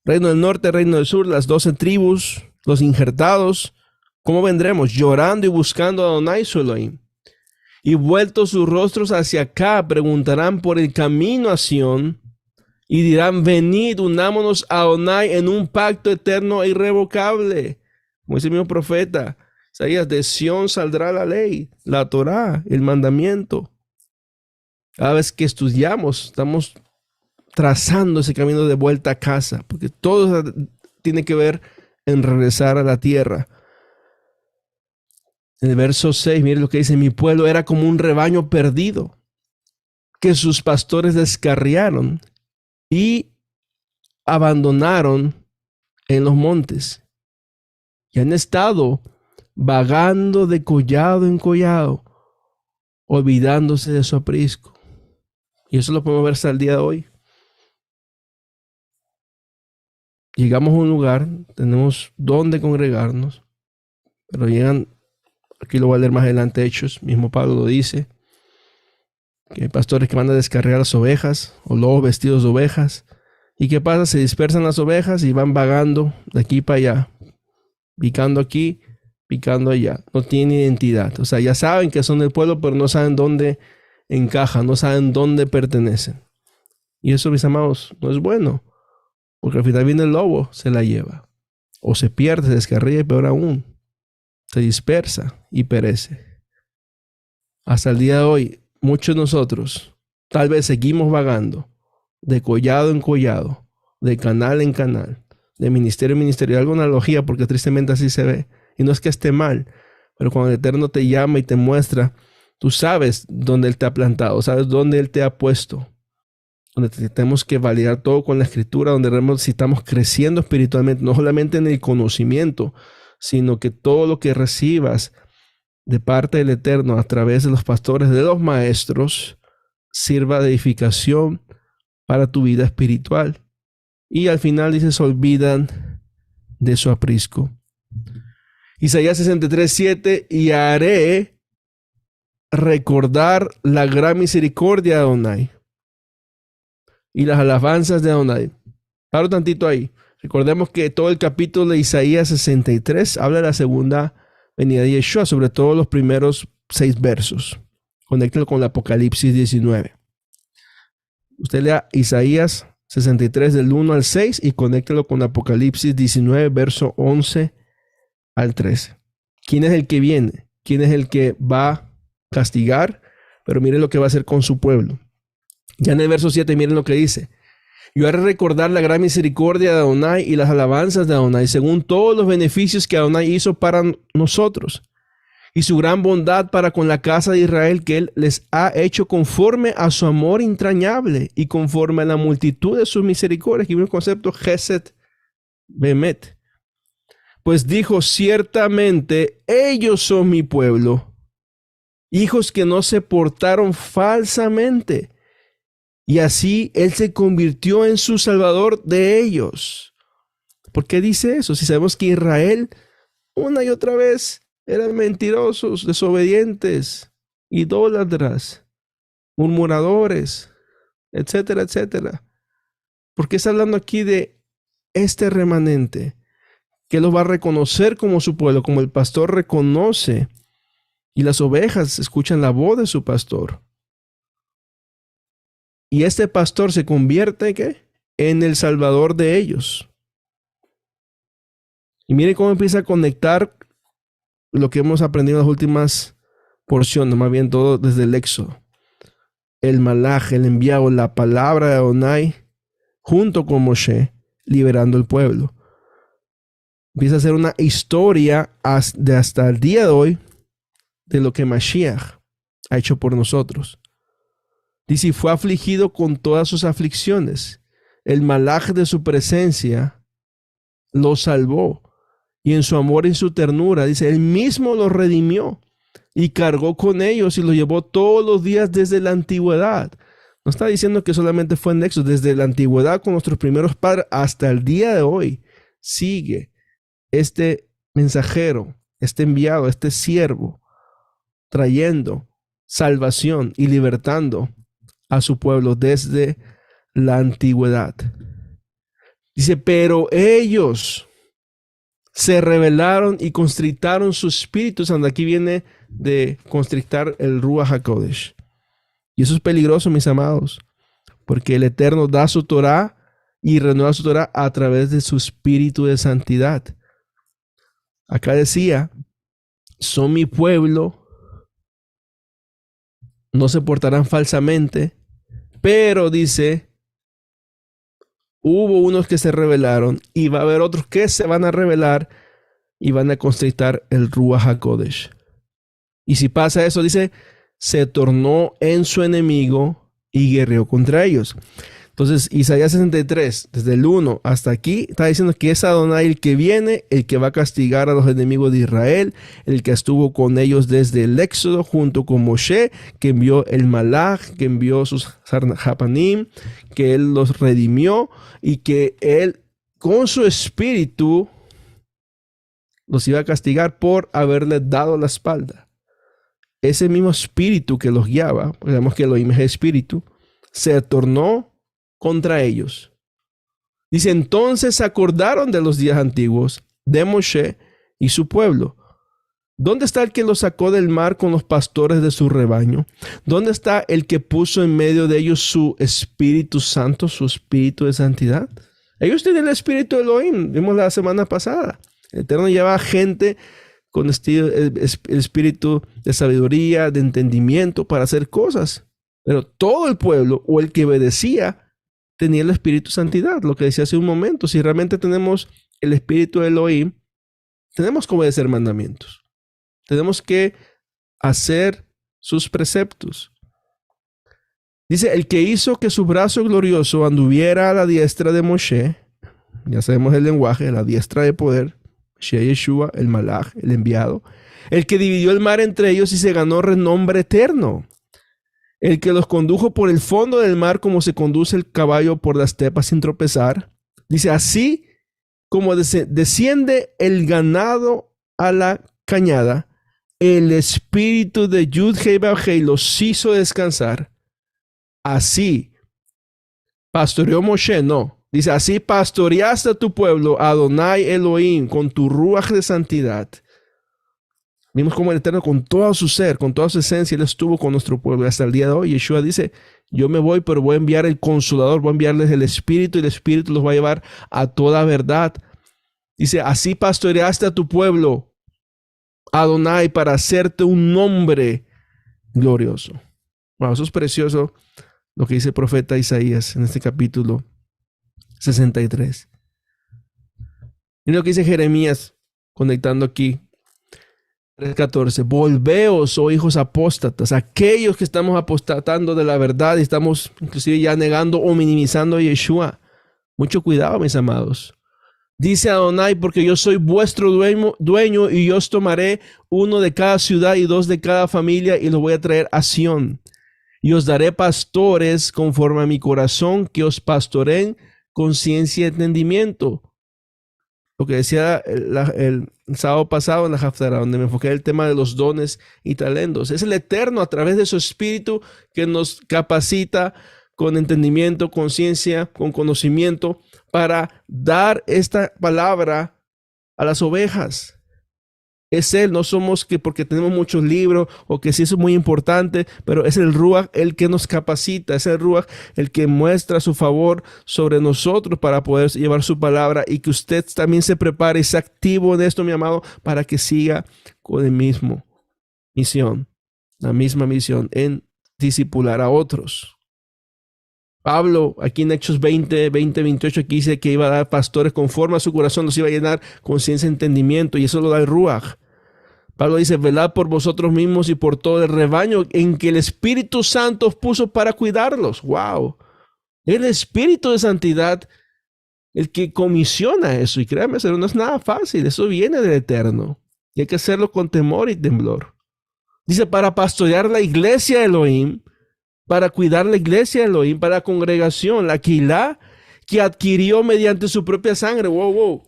Speaker 1: reino del norte, reino del sur, las 12 tribus, los injertados. ¿Cómo vendremos? Llorando y buscando a Adonai su Elohim. Y vueltos sus rostros hacia acá, preguntarán por el camino a Sión y dirán: venid, unámonos a Adonai en un pacto eterno e irrevocable. Como dice el mismo profeta Isaías: de Sión saldrá la ley, la Torá, el mandamiento. Cada vez que estudiamos, estamos trazando ese camino de vuelta a casa, porque todo tiene que ver en regresar a la tierra. En el verso 6, mire lo que dice: mi pueblo era como un rebaño perdido, que sus pastores descarriaron y abandonaron en los montes, y han estado vagando de collado en collado, olvidándose de su aprisco. Y eso lo podemos ver hasta el día de hoy. Llegamos a un lugar, tenemos donde congregarnos, pero llegan, aquí lo voy a leer más adelante, Hechos, mismo Pablo lo dice, que hay pastores que van a descargar las ovejas, o lobos vestidos de ovejas. ¿Y qué pasa? Se dispersan las ovejas y van vagando de aquí para allá, picando aquí, picando allá. No tienen identidad. O sea, ya saben que son del pueblo, pero no saben dónde encajan, no saben dónde pertenecen. Y eso, mis amados, no es bueno, porque al final viene el lobo, se la lleva. O se pierde, se descarría, y peor aún, se dispersa y perece. Hasta el día de hoy, muchos de nosotros tal vez seguimos vagando de collado en collado, de canal en canal, de ministerio en ministerio. Algo analogía, porque tristemente así se ve. Y no es que esté mal, pero cuando el Eterno te llama y te muestra, tú sabes dónde Él te ha plantado, sabes dónde Él te ha puesto. donde tenemos que validar todo con la escritura, donde realmente estamos creciendo espiritualmente, no solamente en el conocimiento, sino que todo lo que recibas de parte del Eterno a través de los pastores, de los maestros, sirva de edificación para tu vida espiritual. Y al final dice, se olvidan de su aprisco. Isaías 63:7, y haré recordar la gran misericordia de Adonai y las alabanzas de Adonai. Paro tantito ahí. Recordemos que todo el capítulo de Isaías 63 habla de la segunda venida de Yeshua, sobre todo los primeros 6 versos. Conéctalo con el Apocalipsis 19. Usted lea Isaías 63 del 1 al 6 y conéctalo con Apocalipsis 19, verso 11 al 13. ¿Quién es el que viene? ¿Quién es el que va a castigar? Pero miren lo que va a hacer con su pueblo. Ya en el verso 7, miren lo que dice. Yo haré recordar la gran misericordia de Adonai y las alabanzas de Adonai, según todos los beneficios que Adonai hizo para nosotros, y su gran bondad para con la casa de Israel, que él les ha hecho conforme a su amor entrañable y conforme a la multitud de sus misericordias. Aquí viene el concepto Gesed Bemet. Pues dijo, ciertamente ellos son mi pueblo, hijos que no se portaron falsamente. Y así él se convirtió en su salvador de ellos. ¿Por qué dice eso? Si sabemos que Israel una y otra vez eran mentirosos, desobedientes, idólatras, murmuradores, etcétera, etcétera. ¿Por qué está hablando aquí de este remanente que los va a reconocer como su pueblo, como el pastor reconoce y las ovejas escuchan la voz de su pastor? Y este pastor se convierte ¿qué? En el salvador de ellos. Y mire cómo empieza a conectar lo que hemos aprendido en las últimas porciones, más bien todo desde el Éxodo. El malaj, el enviado, la palabra de Adonai, junto con Moshe, liberando el pueblo. Empieza a ser una historia de hasta el día de hoy de lo que Mashiach ha hecho por nosotros. Dice, y fue afligido con todas sus aflicciones. El malaj de su presencia lo salvó. Y en su amor y en su ternura, dice, él mismo los redimió y cargó con ellos y los llevó todos los días desde la antigüedad. No está diciendo que solamente fue en Éxodo, desde la antigüedad con nuestros primeros padres hasta el día de hoy. Sigue este mensajero, este enviado, este siervo, trayendo salvación y libertando a su pueblo desde la antigüedad. Dice, pero ellos se rebelaron y constrictaron su espíritu. Aquí viene de constrictar el Ruach HaKodesh. Y eso es peligroso, mis amados, porque el Eterno da su Torah y renueva su Torah a través de su espíritu de santidad. Acá decía, son mi pueblo, no se portarán falsamente, pero dice, hubo unos que se rebelaron y va a haber otros que se van a rebelar y van a constrictar el Ruach HaKodesh. Y si pasa eso, dice, se tornó en su enemigo y guerreó contra ellos. Entonces, Isaías 63, desde el 1 hasta aquí, está diciendo que es Adonai el que viene, el que va a castigar a los enemigos de Israel, el que estuvo con ellos desde el Éxodo, junto con Moshe, que envió el malaj, que envió sus Japanim, que él los redimió y que él, con su espíritu, los iba a castigar por haberle dado la espalda. Ese mismo espíritu que los guiaba, digamos que Elohim es espíritu, se tornó contra ellos. Dice, entonces se acordaron de los días antiguos de Moshe y su pueblo. ¿Dónde está el que los sacó del mar con los pastores de su rebaño? ¿Dónde está el que puso en medio de ellos su Espíritu Santo, su Espíritu de santidad? Ellos tienen el Espíritu de Elohim, vimos la semana pasada. El Eterno lleva gente con el espíritu de sabiduría, de entendimiento para hacer cosas. Pero todo el pueblo o el que obedecía tenía el Espíritu de Santidad, lo que decía hace un momento. Si realmente tenemos el Espíritu de Elohim, tenemos que obedecer mandamientos. Tenemos que hacer sus preceptos. Dice, el que hizo que su brazo glorioso anduviera a la diestra de Moshe, ya sabemos el lenguaje, la diestra de poder, Yeshua, el Malach, el enviado, el que dividió el mar entre ellos y se ganó renombre eterno, el que los condujo por el fondo del mar como se conduce el caballo por las estepas sin tropezar. Dice, así como desciende el ganado a la cañada, el espíritu de Yud-Hei Vav-Hei los hizo descansar. Así pastoreó Moshe, no. Dice, así pastoreaste a tu pueblo, Adonai Elohim, con tu ruaj de santidad. Vimos como el Eterno con todo su ser, con toda su esencia, Él estuvo con nuestro pueblo. Y hasta el día de hoy, Yeshua dice, yo me voy, pero voy a enviar el Consolador, voy a enviarles el Espíritu, y el Espíritu los va a llevar a toda verdad. Dice, así pastoreaste a tu pueblo, Adonai, para hacerte un nombre glorioso. Wow, eso es precioso lo que dice el profeta Isaías en este capítulo 63. Y lo que dice Jeremías, conectando aquí, 3:14, volveos, oh hijos apóstatas, aquellos que estamos apostatando de la verdad y estamos inclusive ya negando o minimizando a Yeshua. Mucho cuidado, mis amados. Dice Adonai, porque yo soy vuestro dueño y yo os tomaré uno de cada ciudad y dos de cada familia y los voy a traer a Sión. Y os daré pastores conforme a mi corazón, que os pastoreen con ciencia y entendimiento. Lo que decía el sábado pasado en la Haftarah, donde me enfoqué en el tema de los dones y talentos. Es el Eterno a través de su Espíritu que nos capacita con entendimiento, con ciencia, con conocimiento, para dar esta palabra a las ovejas. Es Él, no somos que porque tenemos muchos libros o que sí eso es muy importante, pero es el Ruach el que nos capacita, es el Ruach el que muestra su favor sobre nosotros para poder llevar su palabra y que usted también se prepare y sea activo en esto, mi amado, para que siga con la misma misión en discipular a otros. Pablo, aquí en Hechos 28, aquí dice que iba a dar pastores conforme a su corazón, los iba a llenar con ciencia y entendimiento, y eso lo da el Ruach. Pablo dice, velad por vosotros mismos y por todo el rebaño en que el Espíritu Santo os puso para cuidarlos. ¡Wow! El Espíritu de Santidad, el que comisiona eso, y créanme, eso no es nada fácil, eso viene del Eterno, y hay que hacerlo con temor y temblor. Dice, para pastorear la iglesia de Elohim, para cuidar la iglesia de Elohim, para la congregación, la Keilah, que adquirió mediante su propia sangre. Wow.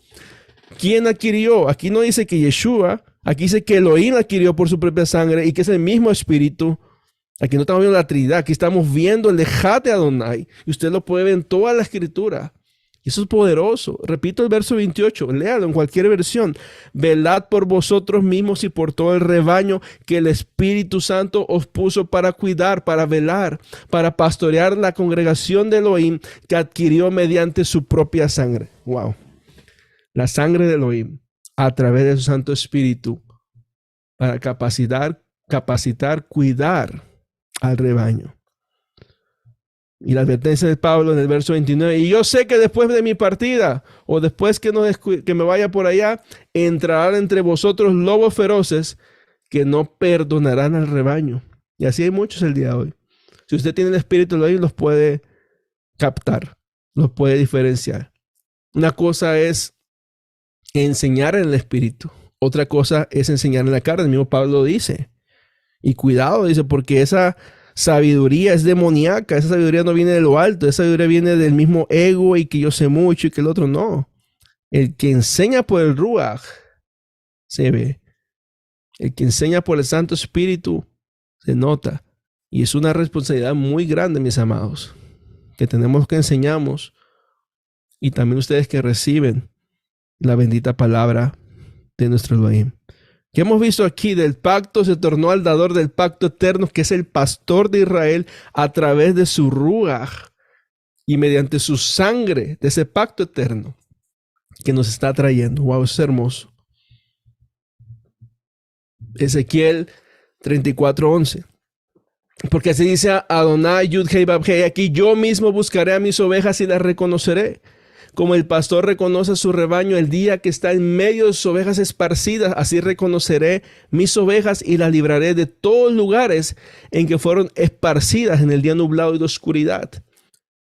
Speaker 1: ¿Quién adquirió? Aquí no dice que Yeshua, aquí dice que Elohim adquirió por su propia sangre y que es el mismo Espíritu. Aquí no estamos viendo la Trinidad, aquí estamos viendo el Ejat Adonai. Y usted lo puede ver en toda la Escritura. Y eso es poderoso. Repito el verso 28, léalo en cualquier versión. Velad por vosotros mismos y por todo el rebaño que el Espíritu Santo os puso para cuidar, para velar, para pastorear la congregación de Elohim que adquirió mediante su propia sangre. Wow. La sangre de Elohim a través de su Santo Espíritu para capacitar, cuidar al rebaño. Y la advertencia de Pablo en el verso 29, y yo sé que después de mi partida, o después que me vaya por allá, entrarán entre vosotros lobos feroces que no perdonarán al rebaño. Y así hay muchos el día de hoy. Si usted tiene el Espíritu de Elohim, los puede captar, los puede diferenciar. Una cosa es enseñar en el Espíritu, otra cosa es enseñar en la carne. El mismo Pablo dice, y cuidado, dice, porque esa sabiduría es demoníaca, esa sabiduría no viene de lo alto, esa sabiduría viene del mismo ego y que yo sé mucho y que el otro no. El que enseña por el Ruach se ve. El que enseña por el Santo Espíritu se nota. Y es una responsabilidad muy grande, mis amados, que tenemos que enseñamos y también ustedes que reciben la bendita palabra de nuestro Elohim. Que hemos visto aquí del pacto se tornó al dador del pacto eterno, que es el pastor de Israel a través de su Ruach y mediante su sangre de ese pacto eterno que nos está trayendo. Wow, es hermoso. Ezequiel 34:11. Porque así dice Adonai Yud-Hei Vav-Hei, aquí yo mismo buscaré a mis ovejas y las reconoceré. Como el pastor reconoce a su rebaño el día que está en medio de sus ovejas esparcidas, así reconoceré mis ovejas y las libraré de todos lugares en que fueron esparcidas en el día nublado y de oscuridad.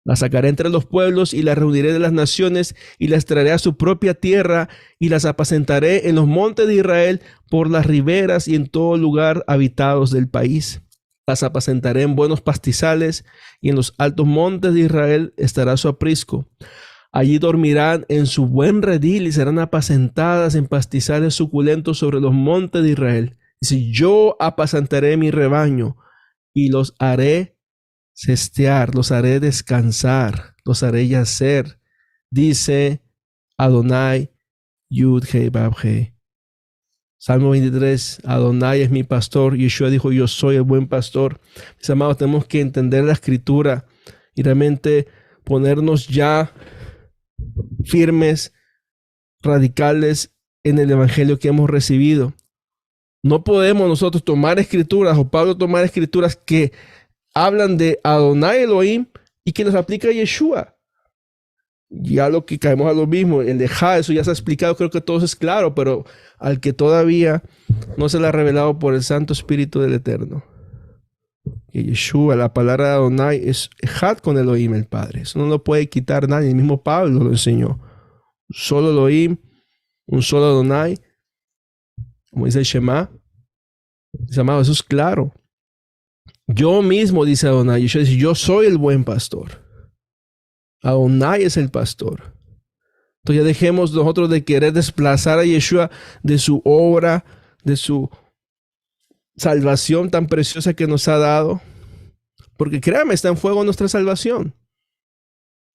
Speaker 1: Las sacaré entre los pueblos y las reuniré de las naciones y las traeré a su propia tierra y las apacentaré en los montes de Israel, por las riberas y en todo lugar habitados del país. Las apacentaré en buenos pastizales y en los altos montes de Israel estará su aprisco. Allí dormirán en su buen redil y serán apacentadas en pastizales suculentos sobre los montes de Israel. Dice, yo apacentaré mi rebaño y los haré cestear, los haré descansar, los haré yacer, dice Adonai Yud Hei Vav Hei. Salmo 23, Adonai es mi pastor. Yeshua dijo, yo soy el buen pastor. Mis amados, tenemos que entender la escritura y realmente ponernos ya firmes, radicales en el evangelio que hemos recibido. No podemos nosotros tomar escrituras, o Pablo tomar escrituras que hablan de Adonai Elohim y que nos aplica a Yeshua. Ya lo que caemos a lo mismo, el Ejá, eso ya se ha explicado, creo que todo es claro, pero al que todavía no se le ha revelado por el Santo Espíritu del Eterno. Que Yeshua, la palabra de Adonai, es Ejad con Elohim, el Padre. Eso no lo puede quitar nadie, el mismo Pablo lo enseñó. Un solo Elohim, un solo Adonai, como dice el Shema. Dice, amado, eso es claro. Yo mismo, dice Adonai, Yeshua dice, yo soy el buen pastor. Adonai es el pastor. Entonces ya dejemos nosotros de querer desplazar a Yeshua de su obra, de su salvación tan preciosa que nos ha dado. Porque créame, está en fuego nuestra salvación.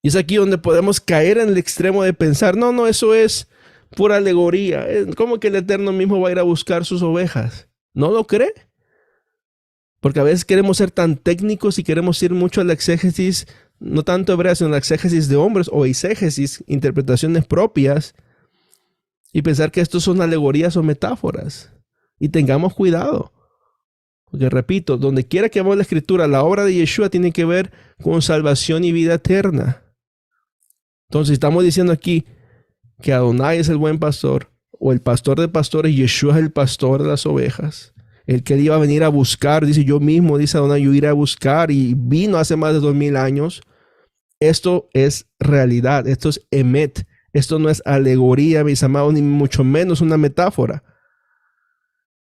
Speaker 1: Y es aquí donde podemos caer en el extremo de pensar, no, eso es pura alegoría. ¿Cómo que el Eterno mismo va a ir a buscar sus ovejas? ¿No lo cree? Porque a veces queremos ser tan técnicos y queremos ir mucho a la exégesis, no tanto hebrea, sino la exégesis de hombres o exégesis, interpretaciones propias, y pensar que estos son alegorías o metáforas. Y tengamos cuidado. Porque repito, donde quiera que vamos la escritura, la obra de Yeshua tiene que ver con salvación y vida eterna. Entonces estamos diciendo aquí que Adonai es el buen pastor, o el pastor de pastores, Yeshua es el pastor de las ovejas. El que él iba a venir a buscar, dice yo mismo, dice Adonai, yo iré a buscar, y vino hace más de 2000 años. Esto es realidad, esto es emet, esto no es alegoría, mis amados, ni mucho menos una metáfora.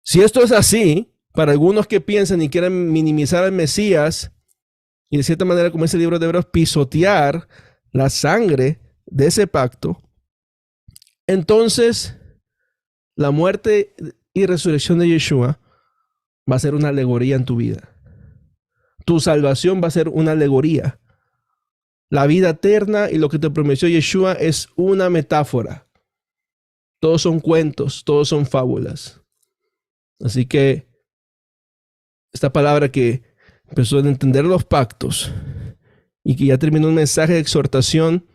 Speaker 1: Si esto es así, para algunos que piensan y quieren minimizar al Mesías, y de cierta manera, como dice el libro de Hebreos, pisotear la sangre de ese pacto, entonces la muerte y resurrección de Yeshua va a ser una alegoría en tu vida. Tu salvación va a ser una alegoría. La vida eterna y lo que te prometió Yeshua es una metáfora. Todos son cuentos, todos son fábulas. Así que esta palabra que empezó a entender los pactos y que ya terminó un mensaje de exhortación,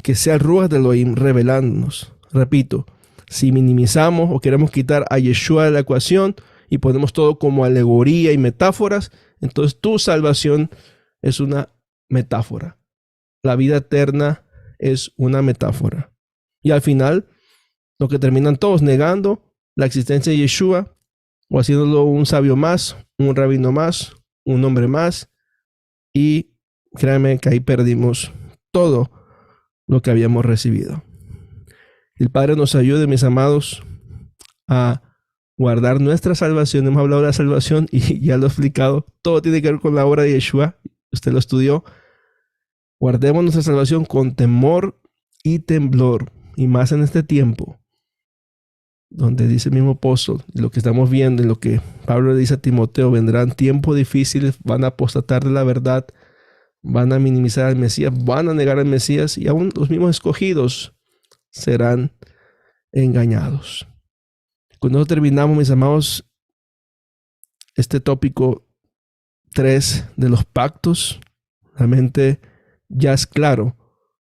Speaker 1: que sea el Ruach de Elohim revelándonos. Repito, si minimizamos o queremos quitar a Yeshua de la ecuación y ponemos todo como alegoría y metáforas, entonces tu salvación es una metáfora. La vida eterna es una metáfora. Y al final, lo que terminan todos negando la existencia de Yeshua, o haciéndolo un sabio más, un rabino más, un hombre más, y créanme que ahí perdimos todo lo que habíamos recibido. El Padre nos ayude, mis amados, a guardar nuestra salvación. Hemos hablado de la salvación y ya lo he explicado. Todo tiene que ver con la obra de Yeshua. Usted lo estudió. Guardemos nuestra salvación con temor y temblor, y más en este tiempo, donde dice el mismo apóstol, lo que estamos viendo, y lo que Pablo le dice a Timoteo, vendrán tiempos difíciles, van a apostatar de la verdad, van a minimizar al Mesías, van a negar al Mesías, y aún los mismos escogidos serán engañados. Cuando terminamos, mis amados, este tópico 3 de los pactos, realmente ya es claro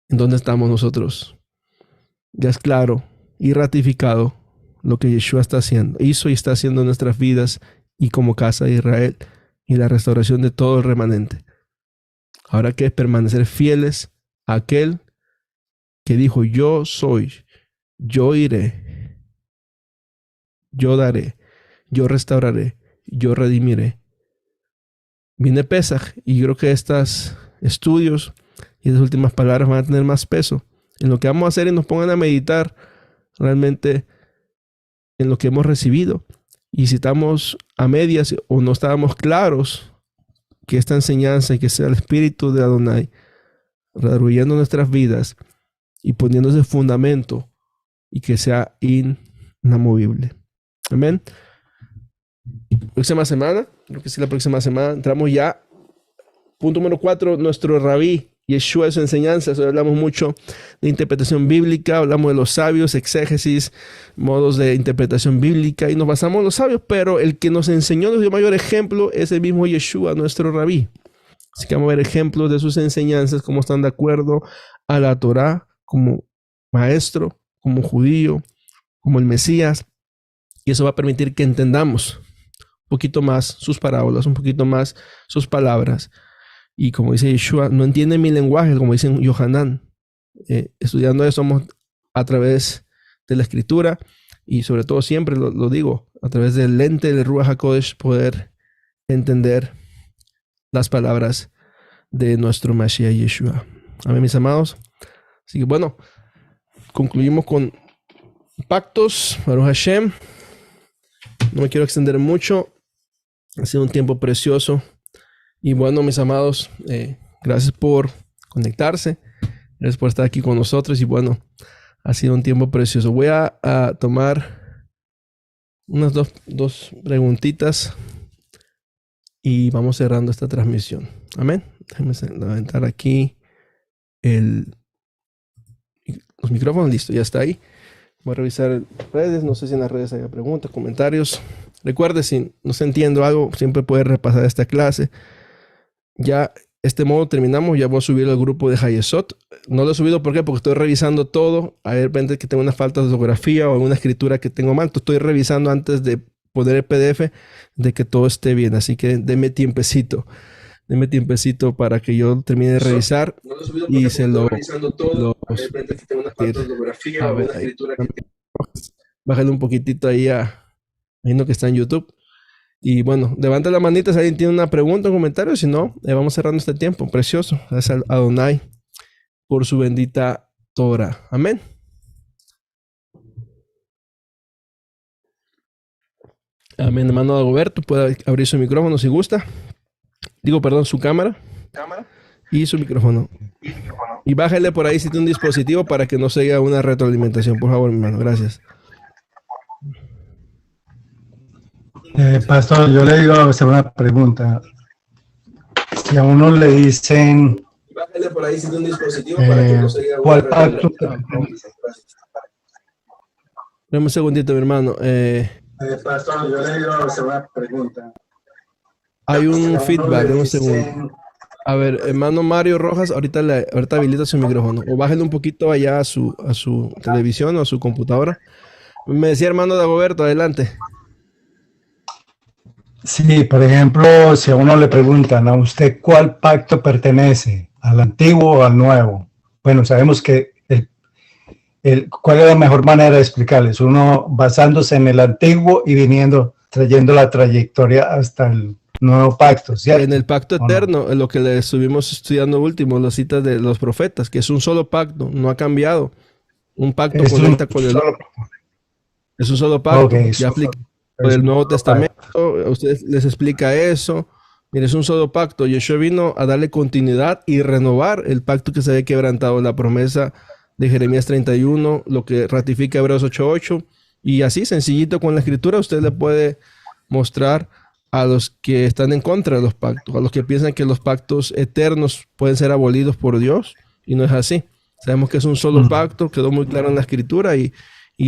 Speaker 1: en dónde estamos nosotros. Ya es claro y ratificado lo que Yeshua está haciendo, hizo y está haciendo en nuestras vidas y como casa de Israel, y la restauración de todo el remanente. Ahora que es permanecer fieles a aquel que dijo, yo soy, yo iré, yo daré, yo restauraré, yo redimiré. Viene Pesaj y creo que estos estudios y las últimas palabras van a tener más peso en lo que vamos a hacer y nos pongan a meditar realmente en lo que hemos recibido. Y si estamos a medias o no estábamos claros que esta enseñanza y que sea el Espíritu de Adonai redarguyendo nuestras vidas y poniéndose fundamento y que sea inamovible. Amén. Próxima semana, creo que sí, la próxima semana entramos ya. Punto número 4, nuestro rabí Yeshua y su enseñanza. Hoy hablamos mucho de interpretación bíblica, hablamos de los sabios, exégesis, modos de interpretación bíblica y nos basamos en los sabios, pero el que nos enseñó, nos dio mayor ejemplo, es el mismo Yeshua, nuestro rabí. Así que vamos a ver ejemplos de sus enseñanzas, cómo están de acuerdo a la Torá, como maestro, como judío, como el Mesías, y eso va a permitir que entendamos un poquito más sus parábolas, un poquito más sus palabras. Y como dice Yeshua, no entiende mi lenguaje, como dicen Yohanan. Estudiando eso somos a través de la escritura y sobre todo siempre lo digo, a través del lente del Ruach HaKodesh poder entender las palabras de nuestro Mashiach Yeshua. Amén, mis amados. Así que bueno, concluimos con pactos, Baruch Hashem. No me quiero extender mucho. Ha sido un tiempo precioso. Y bueno, mis amados, gracias por conectarse, gracias por estar aquí con nosotros y bueno, ha sido un tiempo precioso. Voy a tomar unas dos preguntitas y vamos cerrando esta transmisión. Amén. Déjenme levantar aquí los micrófonos. Listo, ya está ahí. Voy a revisar redes, no sé si en las redes hay preguntas, comentarios. Recuerde, si no se entiende algo, siempre puede repasar esta clase. Ya este modo terminamos, ya voy a subir al grupo de Hayesot. No lo he subido porque estoy revisando todo. A ver, repente que tengo una falta de ortografía o alguna escritura que tengo mal. Estoy revisando antes de poner el PDF de que todo esté bien. Así que denme tiempecito. Denme tiempecito para que yo termine de revisar. No lo he subido porque estoy revisando todo. A ver, repente que tengo una falta de ortografía o alguna escritura que tengo. Bájale un poquitito ahí imagino que está en YouTube. Y bueno, levanta la manita si alguien tiene una pregunta o comentario. Si no, vamos cerrando este tiempo precioso. Gracias a Adonai por su bendita Torah. Amén. Amén, hermano Dagoberto. Puede abrir su micrófono si gusta. Digo, perdón, su cámara. Y su micrófono. Y bájale por ahí si tiene un dispositivo para que no se haga una retroalimentación. Por favor, hermano. Gracias.
Speaker 2: Pastor, yo le digo a hacer una pregunta. Si a uno le dicen
Speaker 1: por ahí, si tiene un dispositivo para que no se
Speaker 2: ¿cuál pacto?
Speaker 1: Dame un segundito, mi hermano.
Speaker 2: Pastor, yo le digo a hacer una pregunta.
Speaker 1: Hay un feedback, dame un segundo. A ver, hermano Mario Rojas, ahorita habilita su micrófono. O bájale un poquito allá a su televisión o a su computadora. Me decía hermano Dagoberto, adelante.
Speaker 2: Sí, por ejemplo, si a uno le preguntan a usted cuál pacto pertenece, al antiguo o al nuevo. Bueno, sabemos que cuál es la mejor manera de explicarles. Uno basándose en el antiguo y trayendo la trayectoria hasta el nuevo pacto, ¿cierto?
Speaker 1: En el pacto eterno, en lo que le estuvimos estudiando último, las citas de los profetas, que es un solo pacto, no ha cambiado. Un pacto conecta con el otro. Es un solo pacto.
Speaker 2: Okay,
Speaker 1: ya aplica por el Nuevo Testamento. A ustedes les explica eso. Mire, es un solo pacto. Yeshua vino a darle continuidad y renovar el pacto que se había quebrantado, la promesa de Jeremías 31, lo que ratifica Hebreos 8:8. Y así, sencillito con la escritura, usted le puede mostrar a los que están en contra de los pactos, a los que piensan que los pactos eternos pueden ser abolidos por Dios, y no es así. Sabemos que es un solo pacto, quedó muy claro en la escritura, y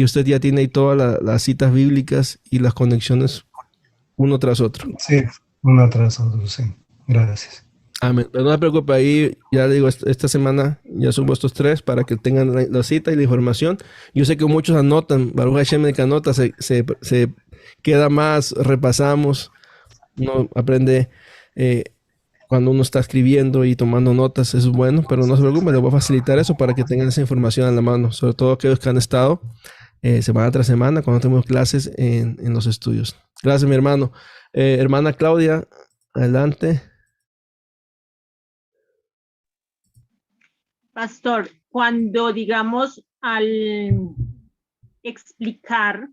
Speaker 1: usted ya tiene ahí todas las citas bíblicas y las conexiones uno tras otro.
Speaker 2: Sí, uno tras otro, sí. Gracias.
Speaker 1: Amén. Pero no se preocupe, ahí ya le digo, esta semana ya subo estos 3 para que tengan la cita y la información. Yo sé que muchos anotan, Baruch Hashem, el que anota se queda más, repasamos, uno aprende cuando uno está escribiendo y tomando notas es bueno, pero no se preocupe, les voy a facilitar eso para que tengan esa información a la mano, sobre todo aquellos que han estado semana tras semana cuando tenemos clases en los estudios. Gracias, mi hermano. Hermana Claudia, adelante.
Speaker 3: Pastor, cuando digamos al explicar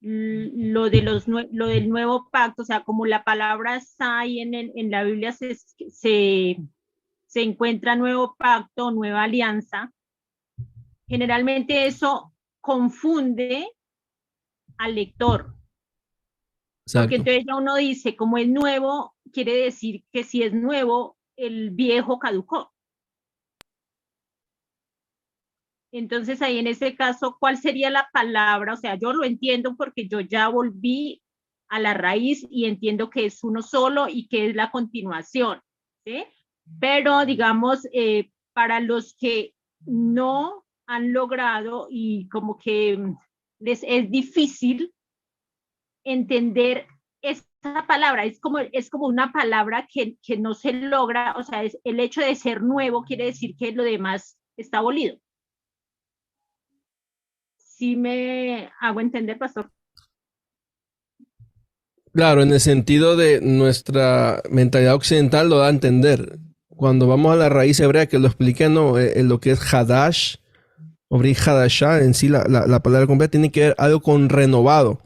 Speaker 3: lo del nuevo pacto, o sea, como la palabra sai en la Biblia se encuentra nuevo pacto, nueva alianza, generalmente eso confunde al lector.
Speaker 1: Exacto.
Speaker 3: Porque entonces ya uno dice, como es nuevo, quiere decir que si es nuevo, el viejo caducó. Entonces ahí en ese caso, ¿cuál sería la palabra? O sea, yo lo entiendo porque yo ya volví a la raíz y entiendo que es uno solo y que es la continuación, ¿sí? Pero digamos, para los que no han logrado y como que les es difícil entender esa palabra, es como una palabra que no se logra, o sea, es el hecho de ser nuevo quiere decir que lo demás está abolido. ¿Sí me hago entender, pastor?
Speaker 1: Claro, en el sentido de nuestra mentalidad occidental lo da a entender. Cuando vamos a la raíz hebrea, que lo expliqué, ¿no? Lo que es Hadash, o Brit Hadashah, en sí la palabra completa tiene que ver algo con renovado.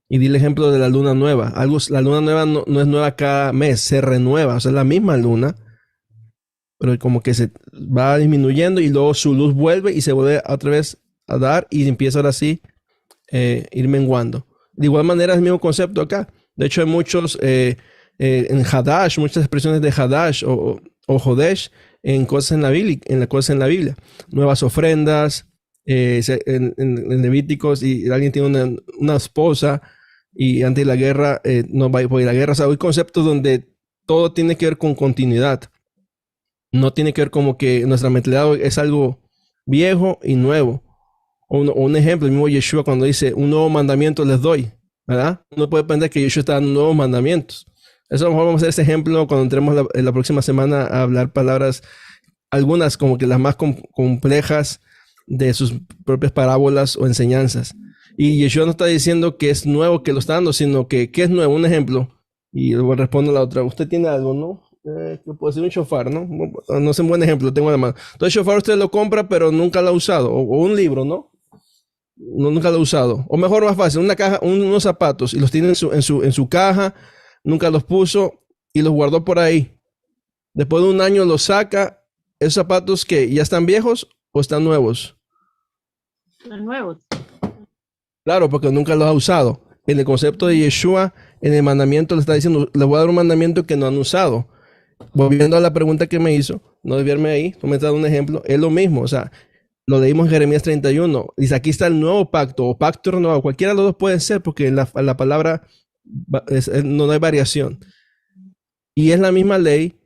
Speaker 1: Y di el ejemplo de la luna nueva. La luna nueva no es nueva cada mes, se renueva. O sea, es la misma luna, pero como que se va disminuyendo y luego su luz vuelve y se vuelve otra vez a dar y empieza ahora sí ir menguando. De igual manera es el mismo concepto acá. De hecho hay muchos en Hadash, muchas expresiones de Hadash o Hodesh en cosas en la Biblia. Nuevas ofrendas, en Levíticos, y alguien tiene una esposa y antes de la guerra no va a ir a la guerra. O sea, hay conceptos donde todo tiene que ver con continuidad. No tiene que ver como que nuestra mentalidad es algo viejo y nuevo. Un ejemplo, el mismo Yeshua cuando dice, un nuevo mandamiento les doy, ¿verdad? Uno puede pensar que Yeshua está dando nuevos mandamientos. Eso a lo mejor vamos a hacer ese ejemplo cuando entremos la próxima semana a hablar palabras, algunas como que las más complejas de sus propias parábolas o enseñanzas. Y Yeshua no está diciendo que es nuevo que lo está dando, sino que ¿qué es nuevo? Un ejemplo. Y luego respondo a la otra. Usted tiene algo, ¿no? Que puede ser un shofar, ¿no? No es un buen ejemplo, tengo la mano. Entonces, el shofar usted lo compra, pero nunca lo ha usado. O un libro, ¿no? Nunca lo ha usado. O mejor, más fácil, una caja, unos zapatos, y los tiene en su caja, nunca los puso y los guardó por ahí. Después de un año los saca, esos zapatos que ya están viejos o están nuevos.
Speaker 3: Los nuevos.
Speaker 1: Claro, porque nunca los ha usado. En el concepto de Yeshua, en el mandamiento le está diciendo, les voy a dar un mandamiento que no han usado. Volviendo a la pregunta que me hizo, no desviarme ahí, me está dando un ejemplo, es lo mismo, o sea, lo leímos en Jeremías 31, dice aquí está el nuevo pacto o pacto renovado, cualquiera de los dos puede ser porque en la palabra no hay variación. Y es la misma ley,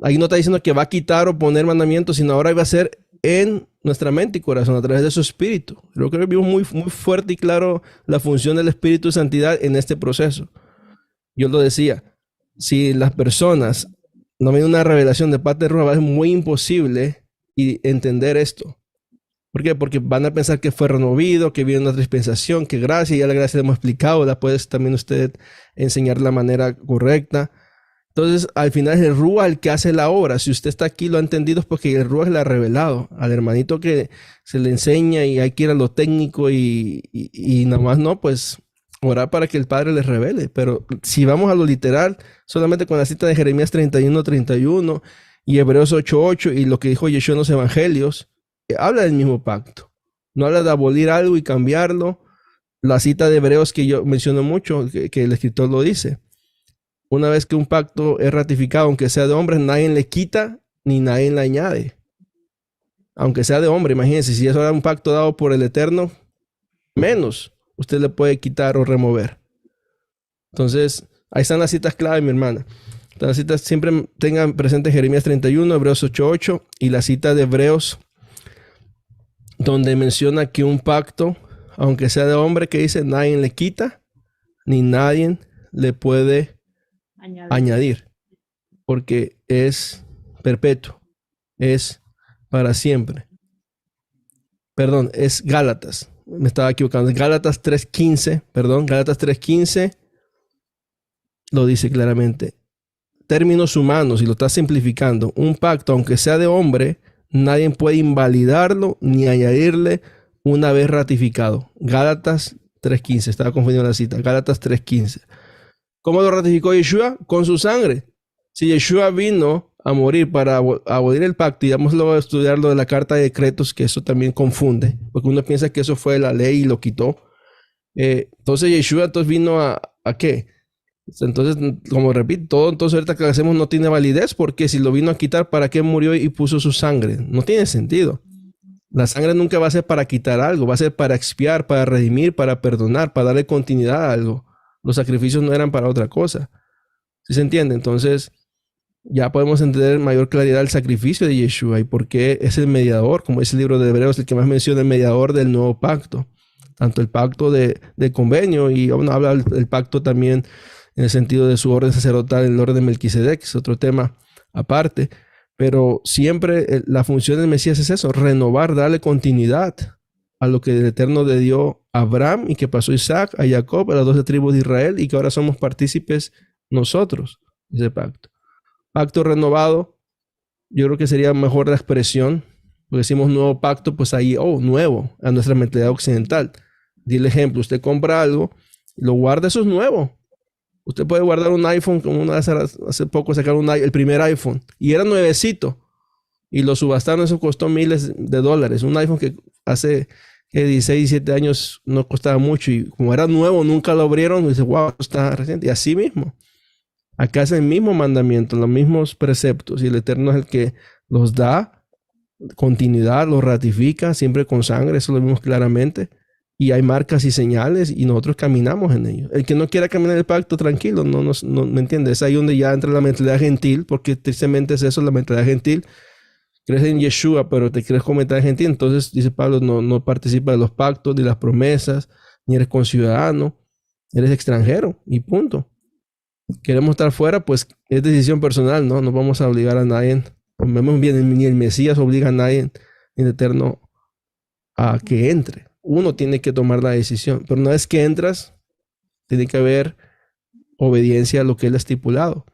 Speaker 1: ahí no está diciendo que va a quitar o poner mandamientos, sino ahora va a ser en nuestra mente y corazón a través de su espíritu. Creo que vimos muy fuerte y claro la función del Espíritu de Santidad en este proceso. Yo lo decía, si las personas no ven una revelación de parte de Ruach, es muy imposible entender esto. ¿Por qué? Porque van a pensar que fue removido, que viene una dispensación, que gracia, ya la gracia la hemos explicado, la puede también usted enseñar de la manera correcta. Entonces, al final es el Ruach el que hace la obra. Si usted está aquí, lo ha entendido, es porque el Ruach le ha revelado al hermanito que se le enseña y hay que ir a lo técnico y nada más no, pues orar para que el Padre les revele. Pero si vamos a lo literal, solamente con la cita de Jeremías 31:31 y Hebreos 8:8 y lo que dijo Yeshua en los evangelios, habla del mismo pacto. No habla de abolir algo y cambiarlo. La cita de Hebreos que yo menciono mucho, que el escritor lo dice. Una vez que un pacto es ratificado, aunque sea de hombres, nadie le quita ni nadie le añade. Aunque sea de hombre, imagínense, si eso era un pacto dado por el Eterno, menos usted le puede quitar o remover. Entonces, ahí están las citas clave, mi hermana. Las citas siempre tengan presente Jeremías 31, Hebreos 8:8 y la cita de Hebreos, donde menciona que un pacto, aunque sea de hombre, que dice, nadie le quita ni nadie le puede añadir. porque es perpetuo, es para siempre. Perdón, es Gálatas. Me estaba equivocando. Gálatas 3:15, perdón, Gálatas 3:15 lo dice claramente. Términos humanos, y lo está simplificando. Un pacto, aunque sea de hombre, nadie puede invalidarlo ni añadirle una vez ratificado. Gálatas 3:15, estaba confundiendo la cita. Gálatas 3:15. ¿Cómo lo ratificó Yeshua? Con su sangre. Si Yeshua vino a morir para abolir el pacto, y vamos luego a estudiar lo de la carta de decretos, que eso también confunde, porque uno piensa que eso fue la ley y lo quitó. Entonces Yeshua entonces vino ¿a qué? Entonces, como repito, todo entonces ahorita que hacemos no tiene validez, porque si lo vino a quitar, ¿para qué murió y puso su sangre? No tiene sentido. La sangre nunca va a ser para quitar algo, va a ser para expiar, para redimir, para perdonar, para darle continuidad a algo. Los sacrificios no eran para otra cosa. ¿Sí se entiende? Entonces, ya podemos entender mayor claridad el sacrificio de Yeshua y por qué es el mediador, como es el libro de Hebreos, el que más menciona el mediador del nuevo pacto. Tanto el pacto de convenio y bueno, habla del pacto también en el sentido de su orden sacerdotal, el orden de Melquisedec, es otro tema aparte. Pero siempre la función del Mesías es eso, renovar, darle continuidad a lo que el Eterno le dio a Abraham y que pasó a Isaac, a Jacob, a las 12 tribus de Israel y que ahora somos partícipes nosotros de ese pacto. Pacto renovado, yo creo que sería mejor la expresión, porque decimos nuevo pacto, pues ahí, nuevo, a nuestra mentalidad occidental. Di el ejemplo, usted compra algo, lo guarda, eso es nuevo. Usted puede guardar un iPhone, como hace poco sacaron el primer iPhone, y era nuevecito, y lo subastaron, eso costó miles de dólares. Un iPhone que hace 16, 17 años no costaba mucho, y como era nuevo, nunca lo abrieron, y dice, wow, está reciente. Y así mismo. Acá es el mismo mandamiento, los mismos preceptos, y el Eterno es el que los da continuidad, los ratifica, siempre con sangre, eso lo vimos claramente, y hay marcas y señales, y nosotros caminamos en ellos. El que no quiera caminar el pacto, tranquilo, no ¿me entiendes? Es ahí donde ya entra la mentalidad gentil, porque tristemente es eso, la mentalidad gentil. Crees en Yeshua, pero te crees con mentalidad gentil, entonces, dice Pablo, no participa de los pactos, ni las promesas, ni eres conciudadano, eres extranjero, y punto. Queremos estar fuera, pues es decisión personal, ¿no? No vamos a obligar a nadie. Vemos bien, ni el Mesías obliga a nadie, ni el Eterno, a que entre. Uno tiene que tomar la decisión, pero una vez que entras, tiene que haber obediencia a lo que él ha estipulado.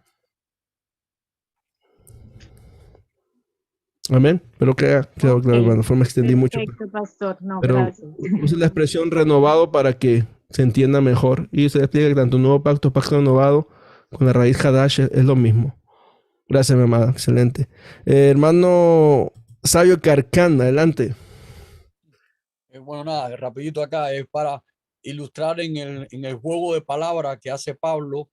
Speaker 1: Amén. Pero quedó claro, hermano. Me extendí mucho.
Speaker 3: Perfecto, pastor. No,
Speaker 1: pero
Speaker 3: gracias.
Speaker 1: use la expresión renovado para que se entienda mejor. Y se explica que tanto nuevo pacto, pacto renovado, con la raíz Hadash es lo mismo. Gracias, mi amada. Excelente. Hermano Sabio Carcán, adelante.
Speaker 4: Bueno, nada, rapidito acá es para ilustrar en el juego de palabras que hace Pablo.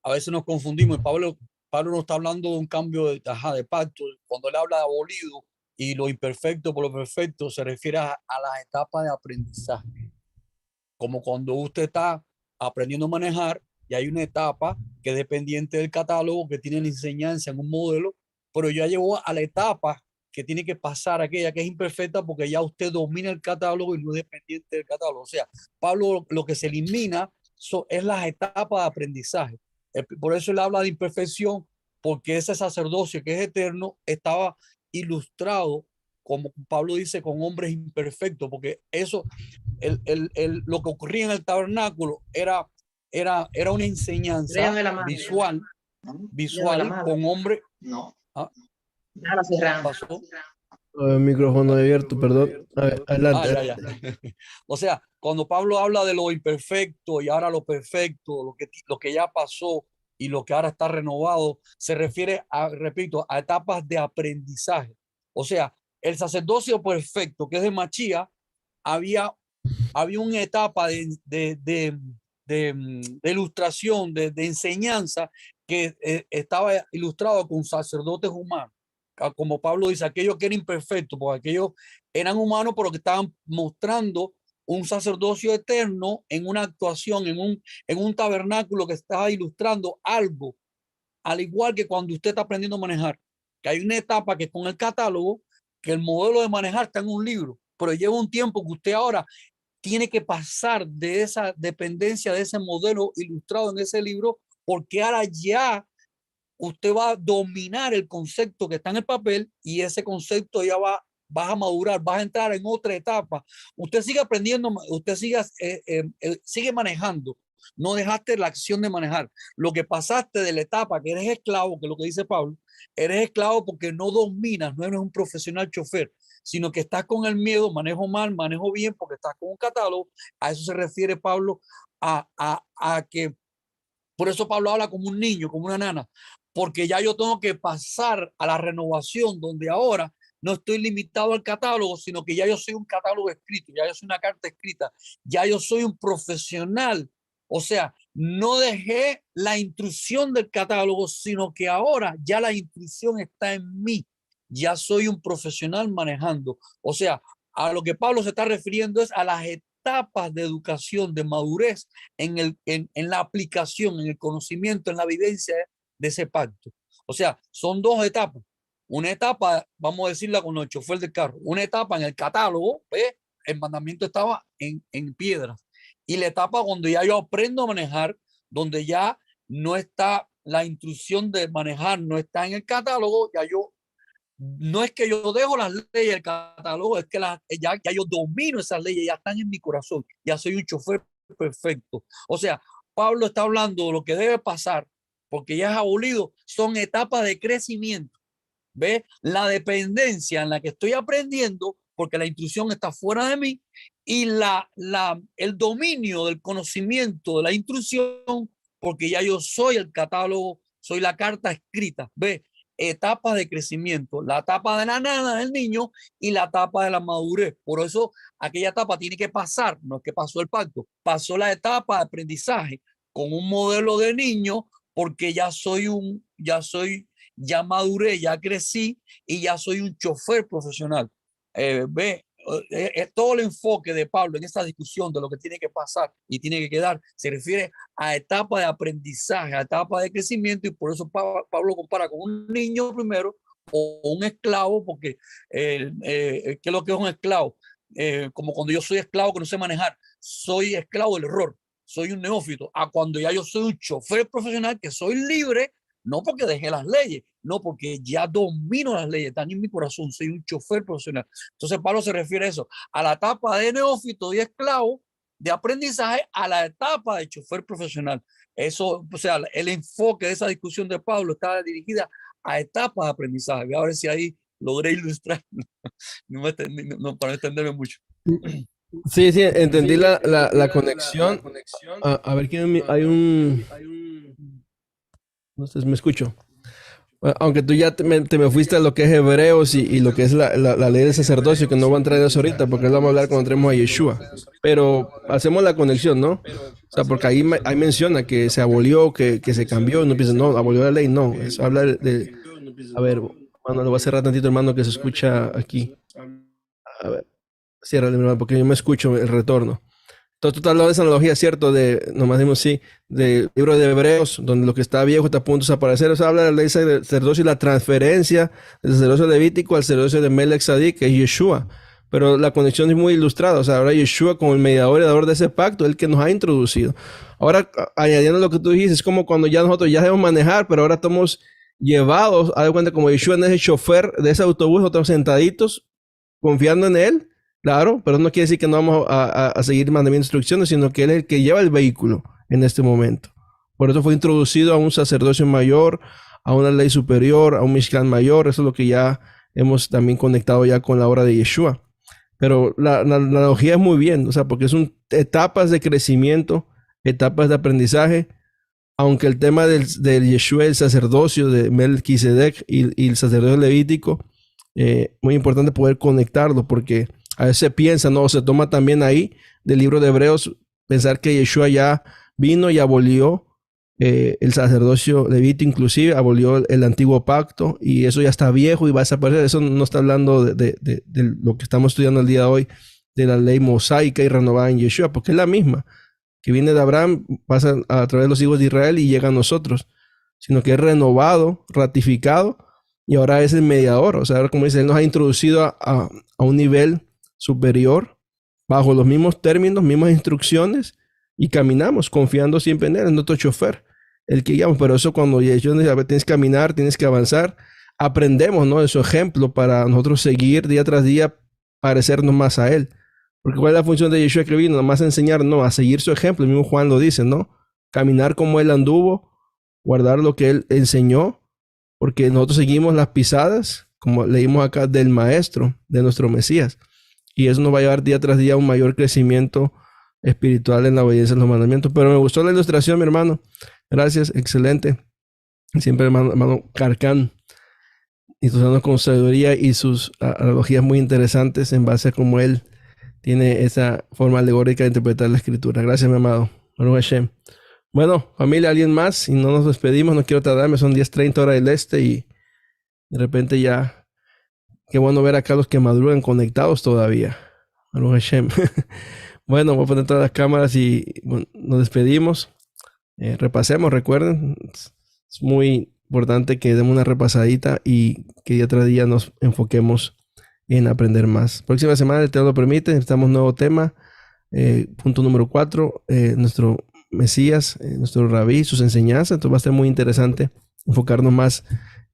Speaker 4: A veces nos confundimos. Pablo no está hablando de un cambio de pacto. Cuando él habla de abolido y lo imperfecto por lo perfecto, se refiere a las etapas de aprendizaje. Como cuando usted está aprendiendo a manejar y hay una etapa que es dependiente del catálogo, que tiene la enseñanza en un modelo, pero ya llegó a la etapa que tiene que pasar aquella que es imperfecta porque ya usted domina el catálogo y no es dependiente del catálogo. O sea, Pablo lo que se elimina es las etapas de aprendizaje. Por eso él habla de imperfección, porque ese sacerdocio que es eterno estaba ilustrado, como Pablo dice, con hombres imperfectos, porque eso, lo que ocurría en el tabernáculo era una enseñanza visual con hombres.
Speaker 5: No.
Speaker 4: ¿Ah?
Speaker 5: Ya la cerraron.
Speaker 4: Pasó.
Speaker 1: El micrófono abierto, perdón. A ver, adelante.
Speaker 4: Ya. O sea, cuando Pablo habla de lo imperfecto y ahora lo perfecto, lo que ya pasó y lo que ahora está renovado, se refiere repito, a etapas de aprendizaje. O sea, el sacerdocio perfecto, que es de Machía, había una etapa de ilustración, de enseñanza, que estaba ilustrado con sacerdotes humanos. Como Pablo dice, aquellos que eran imperfectos, porque aquellos eran humanos, pero que estaban mostrando un sacerdocio eterno en una actuación, en un tabernáculo que estaba ilustrando algo, al igual que cuando usted está aprendiendo a manejar, que hay una etapa que con el catálogo, que el modelo de manejar está en un libro, pero lleva un tiempo que usted ahora tiene que pasar de esa dependencia, de ese modelo ilustrado en ese libro, porque ahora ya usted va a dominar el concepto que está en el papel y ese concepto ya vas a madurar, vas a entrar en otra etapa. Usted sigue aprendiendo, usted sigue manejando. No dejaste la acción de manejar. Lo que pasaste de la etapa que eres esclavo, que es lo que dice Pablo, eres esclavo porque no dominas, no eres un profesional chofer, sino que estás con el miedo, manejo mal, manejo bien, porque estás con un catálogo. A eso se refiere Pablo, a que, por eso Pablo habla como un niño, como una nana, porque ya yo tengo que pasar a la renovación, donde ahora no estoy limitado al catálogo, sino que ya yo soy un catálogo escrito, ya yo soy una carta escrita, ya yo soy un profesional. O sea, no dejé la instrucción del catálogo, sino que ahora ya la instrucción está en mí. Ya soy un profesional manejando. O sea, a lo que Pablo se está refiriendo es a las etapas de educación, de madurez en la aplicación, en el conocimiento, en la vivencia de ese pacto. O sea, son dos etapas. Una etapa, vamos a decirla con el chofer del carro, una etapa en el catálogo, ¿ves? El mandamiento estaba en piedras. Y la etapa donde ya yo aprendo a manejar, donde ya no está la instrucción de manejar, no está en el catálogo, ya yo, no es que yo dejo las leyes del catálogo, es que ya yo domino esas leyes, ya están en mi corazón, ya soy un chofer perfecto. O sea, Pablo está hablando de lo que debe pasar, porque ya es abolido, son etapas de crecimiento. ¿Ves? La dependencia en la que estoy aprendiendo, porque la instrucción está fuera de mí, y el dominio del conocimiento de la instrucción, porque ya yo soy el catálogo, soy la carta escrita. ¿Ves? Etapas de crecimiento, la etapa de la nada del niño y la etapa de la madurez. Por eso aquella etapa tiene que pasar, no es que pasó el pacto, pasó la etapa de aprendizaje con un modelo de niño, porque ya maduré, ya crecí y ya soy un chofer profesional. Todo el enfoque de Pablo en esta discusión de lo que tiene que pasar y tiene que quedar se refiere a etapa de aprendizaje, a etapa de crecimiento, y por eso Pablo compara con un niño primero o un esclavo, porque ¿qué es lo que es un esclavo? Como cuando yo soy esclavo que no sé manejar, soy esclavo del error, soy un neófito, a cuando ya yo soy un chofer profesional que soy libre, no porque dejé las leyes, no porque ya domino las leyes, están en mi corazón, soy un chofer profesional. Entonces Pablo se refiere a eso, a la etapa de neófito y esclavo, de aprendizaje, a la etapa de chofer profesional. Eso, o sea, el enfoque de esa discusión de Pablo estaba dirigida a etapas de aprendizaje. Voy a ver si ahí logré ilustrar, para no extenderme mucho.
Speaker 1: Sí, entendí la conexión. A ver, hay un... No sé, me escucho. Aunque tú ya te me fuiste a lo que es Hebreos y lo que es la ley del sacerdocio, que no voy a entrar en eso ahorita, porque lo vamos a hablar cuando entremos a Yeshua. Pero hacemos la conexión, ¿no? O sea, porque ahí menciona que se abolió, que se cambió, no piensa, no, abolió la ley, no. Eso habla de... A ver, bueno, lo voy a cerrar tantito, hermano, que se escucha aquí. A ver, ciérrale, hermano, porque yo me escucho el retorno. Entonces tú estás hablando de esa analogía, ¿cierto? Nomás decimos sí, del libro de Hebreos, donde lo que está viejo está a punto de desaparecer. O sea, habla de la ley del sacerdocio y la transferencia del sacerdocio levítico al sacerdocio de Melech Tzadik, que es Yeshua. Pero la conexión es muy ilustrada. O sea, ahora Yeshua como el mediador y dador de ese pacto, el que nos ha introducido. Ahora, añadiendo lo que tú dijiste, es como cuando ya nosotros ya debemos manejar, pero ahora estamos llevados, haz de cuenta, como Yeshua no es el chofer de ese autobús, nosotros sentaditos, confiando en él. Claro, pero no quiere decir que no vamos a seguir mandando instrucciones, sino que él es el que lleva el vehículo en este momento. Por eso fue introducido a un sacerdocio mayor, a una ley superior, a un Mishkan mayor. Eso es lo que ya hemos también conectado ya con la obra de Yeshua. Pero la analogía es muy bien, o sea, porque son etapas de crecimiento, etapas de aprendizaje, aunque el tema del Yeshua, el sacerdocio de Melquisedec y el sacerdocio levítico, muy importante poder conectarlo, porque a veces se piensa, no, se toma también ahí del libro de Hebreos, pensar que Yeshua ya vino y abolió el sacerdocio levítico, inclusive abolió el antiguo pacto, y eso ya está viejo y va a desaparecer. Eso no está hablando de lo que estamos estudiando el día de hoy, de la ley mosaica y renovada en Yeshua, porque es la misma, que viene de Abraham, pasa a través de los hijos de Israel y llega a nosotros, sino que es renovado, ratificado, y ahora es el mediador. O sea, ahora, como dice, él nos ha introducido a un nivel superior, bajo los mismos términos, mismas instrucciones, y caminamos confiando siempre en él, en nuestro chofer. el que guiamos, pero eso cuando Yeshua dice, a ver, tienes que caminar, tienes que avanzar, aprendemos, ¿no? De su ejemplo para nosotros seguir día tras día, parecernos más a él. Porque ¿cuál es la función de Yeshua que vino? Nada más enseñar, no, a seguir su ejemplo. El mismo Juan lo dice, ¿no? Caminar como él anduvo, guardar lo que él enseñó, porque nosotros seguimos las pisadas, como leímos acá, del maestro, de nuestro Mesías. Y eso nos va a llevar día tras día a un mayor crecimiento espiritual en la obediencia a los mandamientos. Pero me gustó la ilustración, mi hermano. Gracias, excelente. Siempre hermano Carcán, instrucciones con sabiduría y sus analogías muy interesantes en base a cómo él tiene esa forma alegórica de interpretar la escritura. Gracias, mi amado. Bueno, familia, ¿alguien más? Y no nos despedimos, no quiero tardarme, son 10:30 hora del este y de repente ya, qué bueno ver acá los que madrugan conectados todavía. Bueno, voy a poner todas las cámaras y bueno, nos despedimos. Repasemos, recuerden, es muy importante que demos una repasadita y que día tras día nos enfoquemos en aprender más. Próxima semana, el Eterno lo permite, necesitamos un nuevo tema. Punto número 4, nuestro Mesías, nuestro Rabí, sus enseñanzas. Entonces va a ser muy interesante enfocarnos más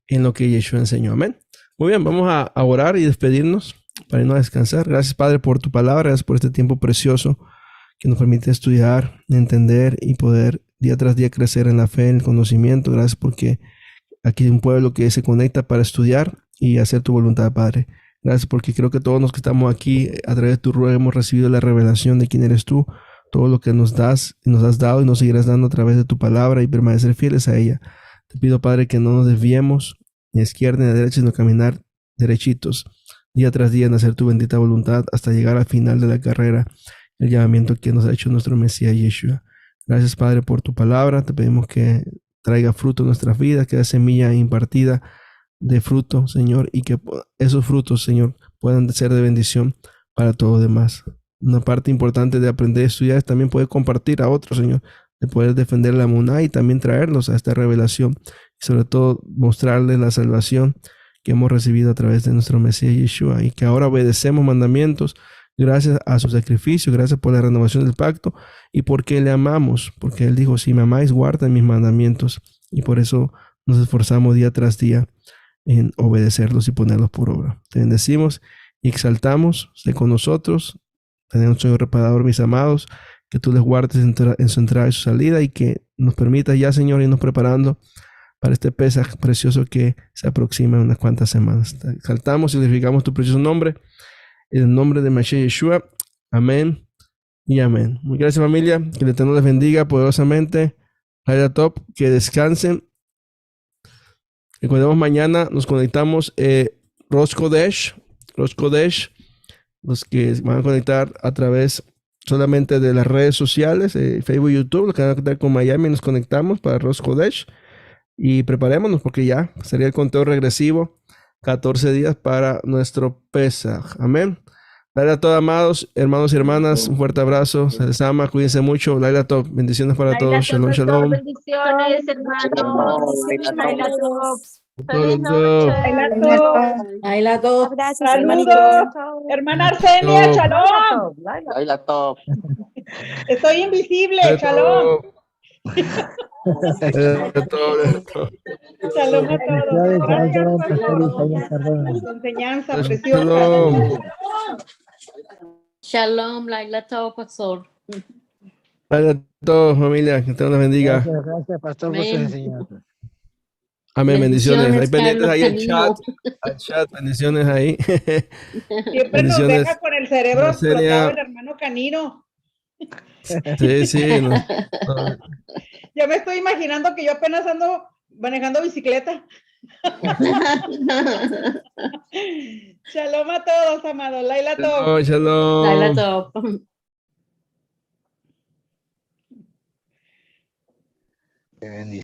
Speaker 1: en lo que Yeshua enseñó. Amén. Muy bien, vamos a orar y despedirnos para irnos a descansar. Gracias, Padre, por tu palabra. Gracias por este tiempo precioso que nos permite estudiar, entender y poder día tras día crecer en la fe, en el conocimiento. Gracias porque aquí hay un pueblo que se conecta para estudiar y hacer tu voluntad, Padre. Gracias porque creo que todos los que estamos aquí a través de tu ruego hemos recibido la revelación de quién eres tú, todo lo que nos das y nos has dado y nos seguirás dando a través de tu palabra y permanecer fieles a ella. Te pido, Padre, que no nos desviemos ni a izquierda ni a derecha, sino caminar derechitos día tras día en hacer tu bendita voluntad hasta llegar al final de la carrera, el llamamiento que nos ha hecho nuestro Mesías Yeshua. Gracias, Padre, por tu palabra. Te pedimos que traiga fruto en nuestras vidas, que la semilla impartida de fruto, Señor, y que esos frutos, Señor, puedan ser de bendición para todos los demás. Una parte importante de aprender a estudiar es también poder compartir a otros, Señor, de poder defender la Muná y también traerlos a esta revelación y sobre todo mostrarles la salvación que hemos recibido a través de nuestro Mesías Yeshua y que ahora obedecemos mandamientos gracias a su sacrificio, gracias por la renovación del pacto y porque le amamos, porque él dijo, si me amáis, guarda mis mandamientos y por eso nos esforzamos día tras día en obedecerlos y ponerlos por obra. Te bendecimos y exaltamos, sé con nosotros, tenemos un Señor reparador, mis amados, que tú les guardes en su entrada y su salida y que nos permitas ya, Señor, irnos preparando para este Pesaj precioso que se aproxima en unas cuantas semanas. Te exaltamos y glorificamos tu precioso nombre, en el nombre de Mashiach Yeshua. Amén y amén. Muchas gracias, familia, que el Eterno les bendiga poderosamente. Top, que descansen. Recordemos, mañana nos conectamos Rosh Kodesh, los que van a conectar a través solamente de las redes sociales, Facebook, YouTube, los que van a conectar con Miami, nos conectamos para Rosh Kodesh y preparémonos porque ya sería el conteo regresivo, 14 días para nuestro Pesaj. Amén. Laila Top, amados, hermanos y hermanas, un fuerte abrazo, se les ama, cuídense mucho. Laila Top, bendiciones para todos. Shalom, shalom.
Speaker 3: Bendiciones, hermanos. Laila Top.
Speaker 5: Feliz noche.
Speaker 6: Laila Top.
Speaker 5: Gracias,
Speaker 7: Saludos, hermana Arcelia, shalom.
Speaker 8: Laila Top.
Speaker 7: Estoy invisible, shalom. Shalom a todos. Gracias por su enseñanza preciosa.
Speaker 6: Shalom, Laila Top, pastor.
Speaker 1: Laila Top, familia, que te nos bendiga.
Speaker 8: Gracias, pastor, por sus enseñanzas.
Speaker 1: Amén, bendiciones. Hay pendientes ahí el
Speaker 6: Carlos
Speaker 1: chat, bendiciones ahí.
Speaker 7: Siempre
Speaker 1: Bendiciones.
Speaker 7: nos deja con el cerebro
Speaker 1: Arcelia.
Speaker 7: explotado el hermano Canino.
Speaker 1: Sí. No.
Speaker 7: Ya me estoy imaginando que yo apenas ando manejando bicicleta. Shalom a todos, amados. Laila Top.
Speaker 1: Shalom.
Speaker 6: Laila Top.
Speaker 8: Qué bendición.